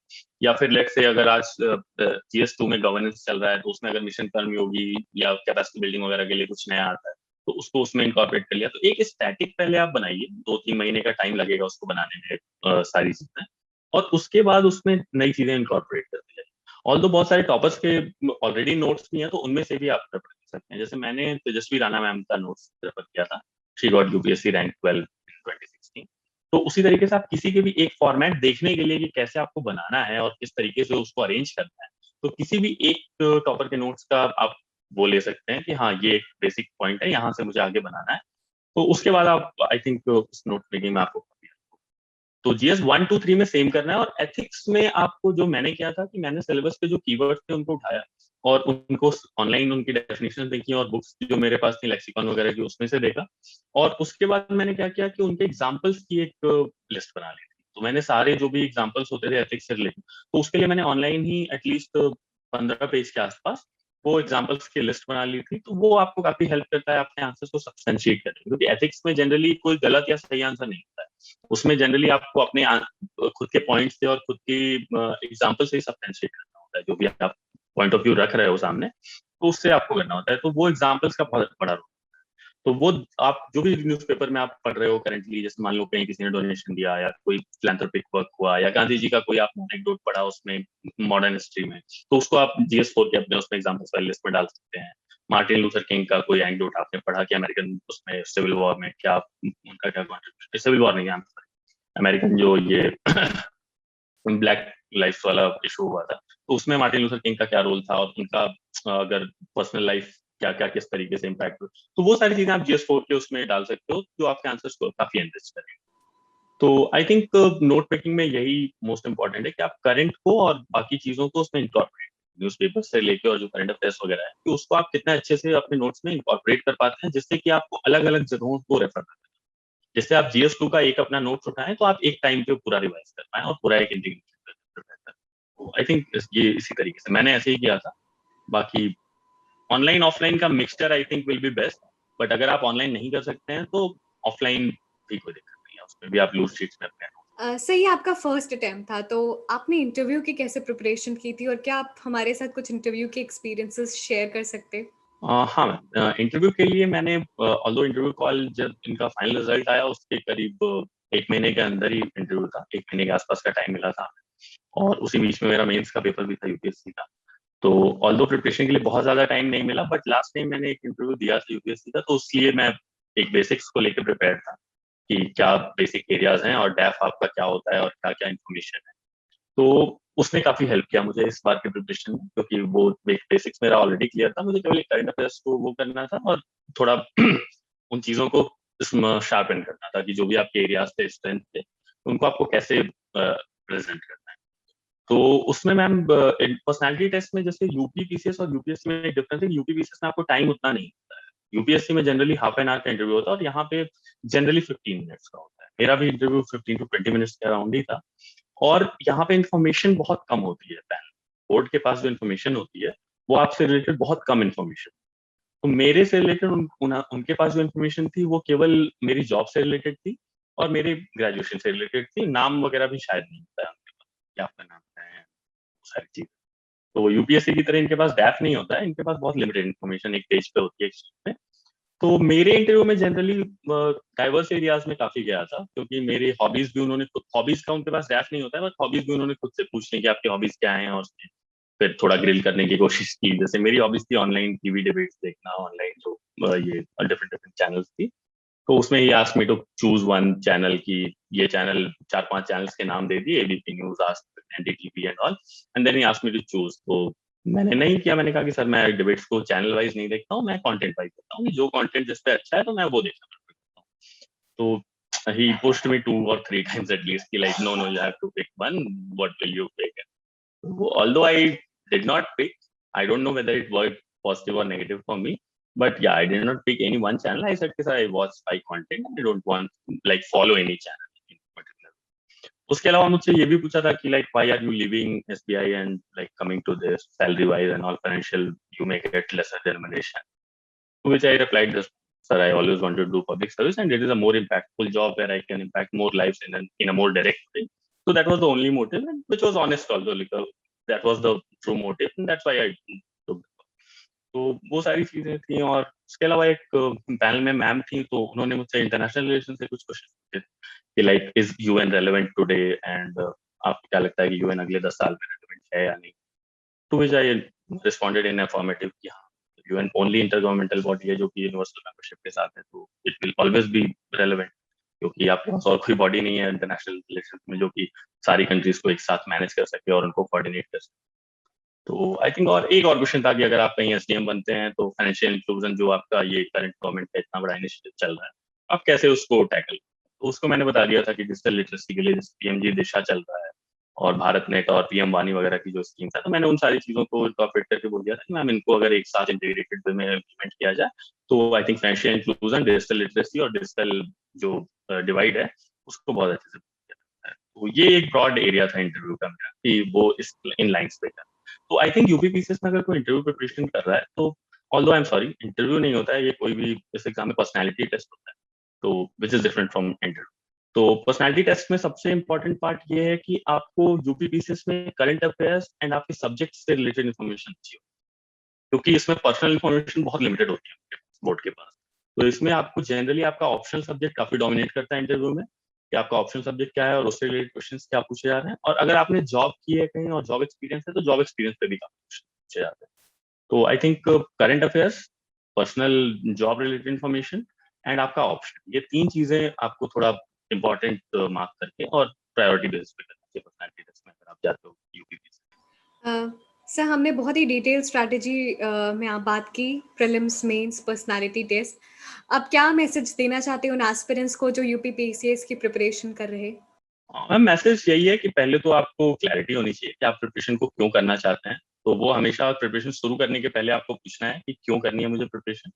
या फिर लेट्स से अगर आज जीएस 2 में गवर्नेंस चल रहा है, तो उसमें अगर मिशन कर्मयोगी या कैपेसिटी बिल्डिंग वगैरह के लिए कुछ नया आता है, तो उसको उसमें इनकॉर्पोरेट कर लिया। तो एक स्टैटिक पहले आप बनाइए, 2 3 महीने का टाइम लगेगा उसको बनाने में, सारी चीजें, और उसके बाद उसमें नई चीजें इनकॉर्पोरेट करते जाइए। ऑल्दो बहुत सारे टॉपर्स के ऑलरेडी नोट्स भी हैं, तो उनमें से भी आप रेफर कर सकते हैं। जैसे मैंने तेजस्वी राणा मैम का नोट्स रेफर किया था, शी गॉट यूपीएससी रैंक 12 इन 2016। तो उसी तरीके से आप किसी के भी एक फॉर्मेट देखने के लिए कि कैसे आपको बनाना है और किस तरीके से उसको अरेंज करना है, तो किसी भी एक टॉपर के नोट्स का आप वो ले सकते हैं कि हाँ ये एक बेसिक पॉइंट है, यहाँ से मुझे आगे बनाना है। तो उसके बाद आप आई थिंक उस नोट मेकिंग में आपको, तो जीएस 1 2 3 में सेम करना है। और एथिक्स में आपको जो मैंने किया था कि मैंने सिलेबस पे जो कीवर्ड्स थे उनको उठाया, और उनको ऑनलाइन उनकी डेफिनेशन देखी, और बुक्स जो मेरे पास थी लेक्सिकॉन वगैरह की उसमें से देखा। और उसके बाद मैंने क्या किया कि उनके एग्जाम्पल्स की एक लिस्ट बना ली थी। तो मैंने सारे जो भी एग्जाम्पल्स होते थे एथिक्स से रिलेटेड, तो उसके लिए मैंने ऑनलाइन ही एटलीस्ट 15 पेज के आसपास वो एग्जाम्पल्स की लिस्ट बना ली थी। तो वो आपको काफी हेल्प करता है अपने आंसर्स को सब्सटेंशिएट करने में, क्योंकि एथिक्स में जनरली कोई गलत या सही आंसर नहीं होता है। उसमें जनरली आपको अपने खुद के पॉइंट्स से और खुद की एग्जाम्पल से ही सब्सटेंशिएट करना होता है, जो भी आप पॉइंट ऑफ व्यू रख रहे हो सामने, तो उससे आपको करना होता है। तो वो एग्जाम्पल्स का बहुत बड़ा रोल। तो वो आप जो भी न्यूज़पेपर में आप पढ़ रहे हो करेंटली, जैसे मान लो कहीं किसी ने डोनेशन दिया, या कोई फिलैंथ्रोपिक वर्क हुआ, या गांधी जी का कोई आपने एनेक्डोट पढ़ा उसमें मॉडर्न हिस्ट्री में, तो उसको आप जीएस 4 के अपने उसमें एग्जाम्पल्स वाली लिस्ट में डाल सकते हैं। मार्टिन लूथर किंग का कोई एनेक्डोट आपने पढ़ा कि अमेरिकन उसमें सिविल वॉर में क्या उनका क्या कॉन्ट्रीब्यूशन, सिविल वॉर नहीं, अमेरिकन जो ये ब्लैक लाइफ वाला इशू हुआ था, तो उसमें मार्टिन लूथर किंग का क्या रोल था, और उनका अगर पर्सनल लाइफ क्या क्या किस तरीके से इम्पैक्ट हुआ, तो वो सारी चीजें आप जीएस 4 के उसमें डाल सकते हो, जो आपके आंसर्स को काफी एनरिच करेंगे। तो आई थिंक नोट मेकिंग में यही मोस्ट इंपॉर्टेंट है कि आप करंट को और बाकी चीजों को उसमें इंकॉर्पोरेट, न्यूज़पेपर से लेके और जो करंट अफेयर्स वगैरह है, कि उसको आप कितना अच्छे से अपने नोट्स में इंकॉर्पोरेट कर पाते हैं, जिससे कि आपको अलग अलग जगहों को रेफर करना है। जैसे आप जीएस 2 का एक अपना नोट्स उठाएं, तो आप एक टाइम पे पूरा रिवाइज कर पाए और पूरा एक इंटीग्रेटेड। आई थिंक ये इसी तरीके से मैंने ऐसे ही किया था। बाकी ऑनलाइन ऑफलाइन का mixture I think will be best, but अगर आप ऑनलाइन नहीं कर सकते हैं तो ऑफलाइन भी कोई दिक्कत नहीं है, उसमें भी आप लूज शीट्स में अपने सही आपका फर्स्ट अटेम्प्ट था, तो आपने इंटरव्यू की कैसे प्रिपरेशन की थी और क्या आप हमारे साथ कुछ इंटरव्यू के एक्सपीरियंसेस शेयर कर सकते? हाँ मैम, इंटरव्यू के लिए मैंने ऑल्दो इंटरव्यू कॉल जब इनका फाइनल रिजल्ट आया उसके करीब 1 महीने के अंदर ही इंटरव्यू था, 1 महीने के आसपास का टाइम मिला था। और उसी बीच में मेरा मेंस का पेपर भी था यूपीएससी का। तो ऑल्दो प्रिपरेशन के लिए बहुत ज्यादा टाइम नहीं मिला, बट लास्ट टाइम मैंने एक इंटरव्यू दिया था यूपीएससी का, तो उसलिए मैं एक बेसिक्स को लेकर प्रिपेयर था कि क्या बेसिक एरियाज हैं और डेफ आपका क्या होता है और क्या क्या इन्फॉर्मेशन है। तो उसने काफी हेल्प किया मुझे इस बार के प्रिपरेशन में, क्योंकि वो बेसिक्स मेरा ऑलरेडी क्लियर था, मुझे केवल करंट अफेयर्स को वो करना था और थोड़ा उन चीजों को शार्पन करना था कि जो भी आपके एरियाज थे, स्ट्रेंथ थे, उनको आपको कैसे प्रेजेंट करना है। तो उसमें मैम पर्सनालिटी टेस्ट में जैसे यूपी पीसीएस और यूपीएससी में एक डिफरेंस है, यूपी पीसीएस में आपको टाइम उतना नहीं होता है, यूपीएससी में जनरली हाफ एन आवर का इंटरव्यू होता है, और यहाँ पे जनरली 15 मिनट्स का होता है। मेरा भी इंटरव्यू 15 to 20 मिनट्स के अराउंड ही था। और यहाँ पे इंफॉर्मेशन बहुत कम होती है, पैनल बोर्ड के पास जो इन्फॉर्मेशन होती है वो आपसे रिलेटेड बहुत कम इन्फॉर्मेशन। तो मेरे से रिलेटेड उनके पास जो इन्फॉर्मेशन थी वो केवल मेरी जॉब से रिलेटेड थी और मेरे ग्रेजुएशन से रिलेटेड थी, नाम वगैरह भी शायद नहीं होता है उनके पास, क्या आपका नाम है, वो सारी चीज। तो यूपीएससी की तरह इनके पास डैफ नहीं होता है, इनके पास बहुत लिमिटेड इन्फॉर्मेशन एक पेज पे होती है एक sheet में। तो मेरे इंटरव्यू में जनरली डाइवर्स एरियाज में काफी गया था, क्योंकि मेरी हॉबीज भी उन्होंने खुद, हॉबीज का उनके पास डैफ नहीं होता है, बट हॉबीज भी उन्होंने खुद से पूछने की आपकी हॉबीज क्या हैं, और फिर थोड़ा ग्रिल करने की कोशिश की। जैसे मेरी हॉबीज थी ऑनलाइन टीवी डिबेट्स देखना, ऑनलाइन जो ये डिफरेंट डिफरेंट चैनल्स थी, तो उसमें he asked me to choose one channel की ये चैनल 4-5 चैनल्स के नाम दे दिए, ABP news, Aaj Tak, NDTV and all, and then he asked me to choose. तो मैंने नहीं किया, मैंने कहा कि सर मैं डिबेट्स को चैनल वाइज नहीं देखता हूँ, मैं कंटेंट वाइज देखता हूँ, जो कंटेंट जिस पे अच्छा है तो मैं वो देखना प्रेफर करता हूँ। तो he pushed me 2 or 3 times at least कि like no you have to pick one, what will you pick? Although I did not pick, I don't know whether it worked positive or negative for me, but yeah, I did not pick any one channel. I said because I watch 5 content and I don't want like follow any channel in particular. उसके अलावा मुझसे ये भी पूछा था कि like why are you leaving SBI and like coming to this salary wise and all financial you may get lesser remuneration. To which I replied this, sir, I always wanted to do public service and it is a more impactful job where I can impact more lives in a more direct way. So that was the only motive, and which was honest also, because that was the true motive, and that's why I took. तो वो सारी चीजें थी, और उसके अलावा एक पैनल में मैम थी, तो उन्होंने मुझसे इंटरनेशनल रिलेशन से कुछ क्वेश्चन पूछे कि like is UN relevant today, and आपको क्या लगता है कि यूएन अगले 10 साल में रेलेवेंट है या नहीं। To which I responded in affirmative कि हाँ, यूएन ओनली इंटरगवर्नमेंटल बॉडी है जो कि यूनिवर्सल मेंबरशिप के साथ है, तो it will always be relevant, क्योंकि आपके पास और कोई बॉडी नहीं है इंटरनेशनल रिलेशन में जो कि सारी कंट्रीज को एक साथ मैनेज कर सके और उनको कोऑर्डिनेट कर सके। तो आई थिंक, और एक और क्वेश्चन था कि अगर आप कहीं एसडीएम बनते हैं तो फाइनेंशियल इंक्लूजन जो आपका ये करंट गवर्नमेंट का इतना बड़ा इनिशिएटिव चल रहा है, आप कैसे उसको टैकल। तो उसको मैंने बता दिया था कि डिजिटल लिटरेसी के लिए पीएमजी दिशा चल रहा है और भारत नेट और पीएम वाणी वगैरह की जो स्कीम्स है, तो मैंने उन सारी चीजों को इनकॉर्पोरेट करके बोल दिया था कि मैम इनको अगर एक साथ इंटीग्रेटेड वे में इम्प्लीमेंट किया जाए तो I think financial inclusion, digital literacy और डिजिटल जो डिवाइड है उसको बहुत अच्छे से किया जाता है। तो ये एक ब्रॉड एरिया था इंटरव्यू का मेरा कि वो इस इन लाइन्स पे था। तो आई थिंक यूपीपीसीएस में अगर कोई इंटरव्यू प्रिपरेशन कर रहा है तो although I am sorry, interview नहीं होता है ये, कोई भी इस एग्जाम में पर्सनैलिटी टेस्ट होता है, तो which is different from interview. तो पर्सनैलिटी टेस्ट में सबसे इंपॉर्टेंट पार्ट ये है कि आपको यूपीपीसीएस में करंट अफेयर्स एंड आपके सब्जेक्ट से रिलेटेड इन्फॉर्मेशन अच्छी हो, क्योंकि इसमें पर्सनल इन्फॉर्मेशन बहुत लिमिटेड होती है बोर्ड के पास। तो इसमें आपको जनरली आपका ऑप्शनल सब्जेक्ट काफी डोमिनेट करता है इंटरव्यू में, कि आपका ऑप्शनल सब्जेक्ट क्या है और उससे रिलेटेड क्वेश्चंस क्या पूछे जा रहे हैं, और अगर आपने जॉब की है कहीं और जॉब एक्सपीरियंस है तो जॉब एक्सपीरियंस पे भी काफी क्वेश्चन पूछे जाते हैं। तो I think current affairs, personal job related information and आपका ऑप्शन, ये 3 चीजें आपको थोड़ा इंपॉर्टेंट मार्क करके और प्रायोरिटी बेसिस पे करना चाहिए पर्सनैलिटी टेस्ट में अगर आप जाते हो यूपीपी से। सर, हमने बहुत ही डिटेल स्ट्रैटेजी में आप बात की, प्रीलिम्स, मेंस, पर्सनालिटी टेस्ट। अब क्या मैसेज देना चाहते हैं उन एस्पिरेंट्स को जो यूपीपीसीएस की प्रिपरेशन कर रहे हैं? मैम मैसेज यही है कि पहले तो आपको क्लैरिटी होनी चाहिए कि आप प्रिपरेशन को क्यों करना चाहते हैं। तो वो हमेशा प्रिपरेशन शुरू करने के पहले आपको पूछना है कि क्यों करनी है मुझे प्रिपरेशन।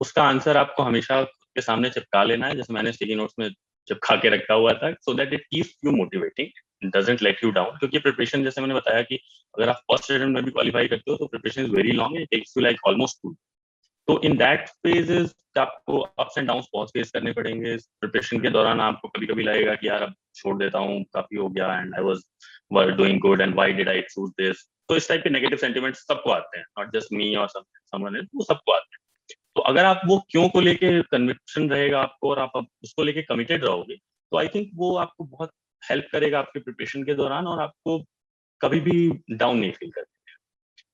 उसका आंसर आपको हमेशा खुद के सामने चिपका लेना है, जैसे मैंने स्टिकी नोट्स में चिपका के रखा हुआ था, so that it keeps you motivating, doesn't let you down. क्योंकि प्रिपरेशन, जैसे मैंने बताया कि अगर आप फर्स्ट अटेम्प्ट में भी क्वालिफाई करते हो तो preparation is very long, it takes you like almost 2। तो इन दैट फेजेस आपको अप्स एंड डाउन्स बहुत फेस करने पड़ेंगे। प्रिपरेशन के दौरान आपको कभी-कभी लगेगा कि यार अब छोड़ देता हूँ, काफ़ी हो गया and I was doing good and why did I choose this. तो इस टाइप के नेगेटिव सेंटिमेंट्स सबको आते हैं, नॉट जस्ट मी और समवन एल्स, वो सबको आते हैं। तो अगर आप वो क्यों को लेके कन्विक्शन रहेगा आपको और आप उसको लेके कमिटेड रहोगे, तो आई थिंक वो आपको बहुत हेल्प करेगा आपके प्रिपरेशन के दौरान, और आपको कभी भी डाउन नहीं फील करेगा।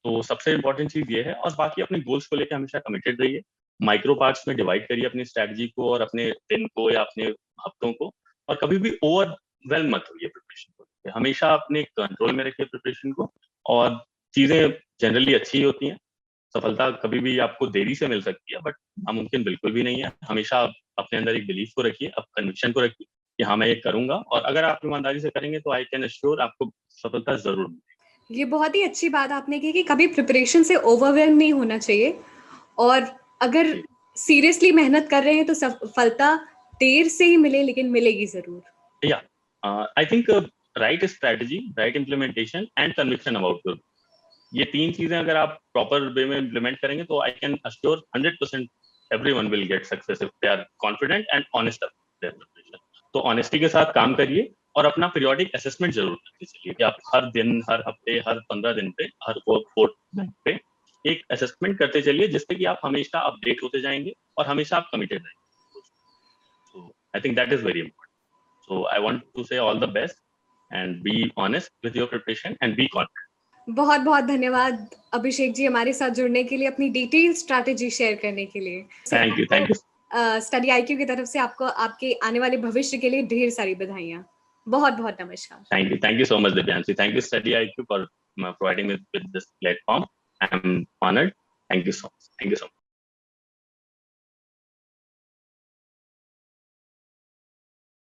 तो सबसे इम्पोर्टेंट चीज ये है, और बाकी अपने गोल्स को लेकर हमेशा कमिटेड रहिए। माइक्रो पार्ट्स में डिवाइड करिए अपनी स्ट्रैटेजी को और अपने दिन को या अपने हफ्तों को, और कभी भी ओवरवेलम मत होइए प्रिपरेशन को लेके। हमेशा अपने कंट्रोल में रखिए प्रिपरेशन को, और चीजें जनरली अच्छी ही होती हैं। सफलता कभी भी आपको देरी से मिल सकती है, बट नामुमकिन बिल्कुल भी नहीं है। हमेशा आप अपने अंदर एक बिलीफ को रखिए, अब कन्विक्शन को रखिए कि हाँ मैं ये करूंगा, और अगर आप ईमानदारी से करेंगे तो आई कैन एश्योर आपको सफलता जरूर मिलेगी। ये बहुत ही अच्छी बात आपने की कि कभी प्रिपरेशन से ओवरवेल्म नहीं होना चाहिए, और अगर जी। सीरियसली मेहनत कर रहे हैं तो सफलता देर से ही मिले, लेकिन मिलेगी ज़रूर। Yeah, I think right strategy, right implementation and conviction about your, ये 3 चीजें अगर आप प्रॉपर वे में इम्प्लीमेंट करेंगे तो I can assure 100% everyone will get success if they are confident and honest about their preparation. तो ऑनेस्टी के साथ काम करिए, और अपना पीरियोडिक असेसमेंट जरूर करते चलिए कि आप हर दिन, हर हफ्ते, हर 15 दिन पे, हर फोर्टनाइट पे एक असेसमेंट करते चलिए, जिससे कि आप हमेशा अपडेट होते जाएंगे और हमेशा आप कमिटेड रहेंगे। So I think that is very important. So I want to say all the best and be honest with your preparation and be confident. बहुत बहुत धन्यवाद अभिषेक जी, हमारे साथ जुड़ने के लिए, अपनी डिटेल स्ट्रैटेजी शेयर करने के लिए। Thank you. Thank you. Study IQ की तरफ से आपको आपके आने वाले भविष्य के लिए ढेर सारी बधाइयाँ। बहुत-बहुत नमस्कार। Thank you so much, Divyanshi. Thank you, Study IQ, for providing me with this platform. I'm honored. Thank you so much. Thank you so much.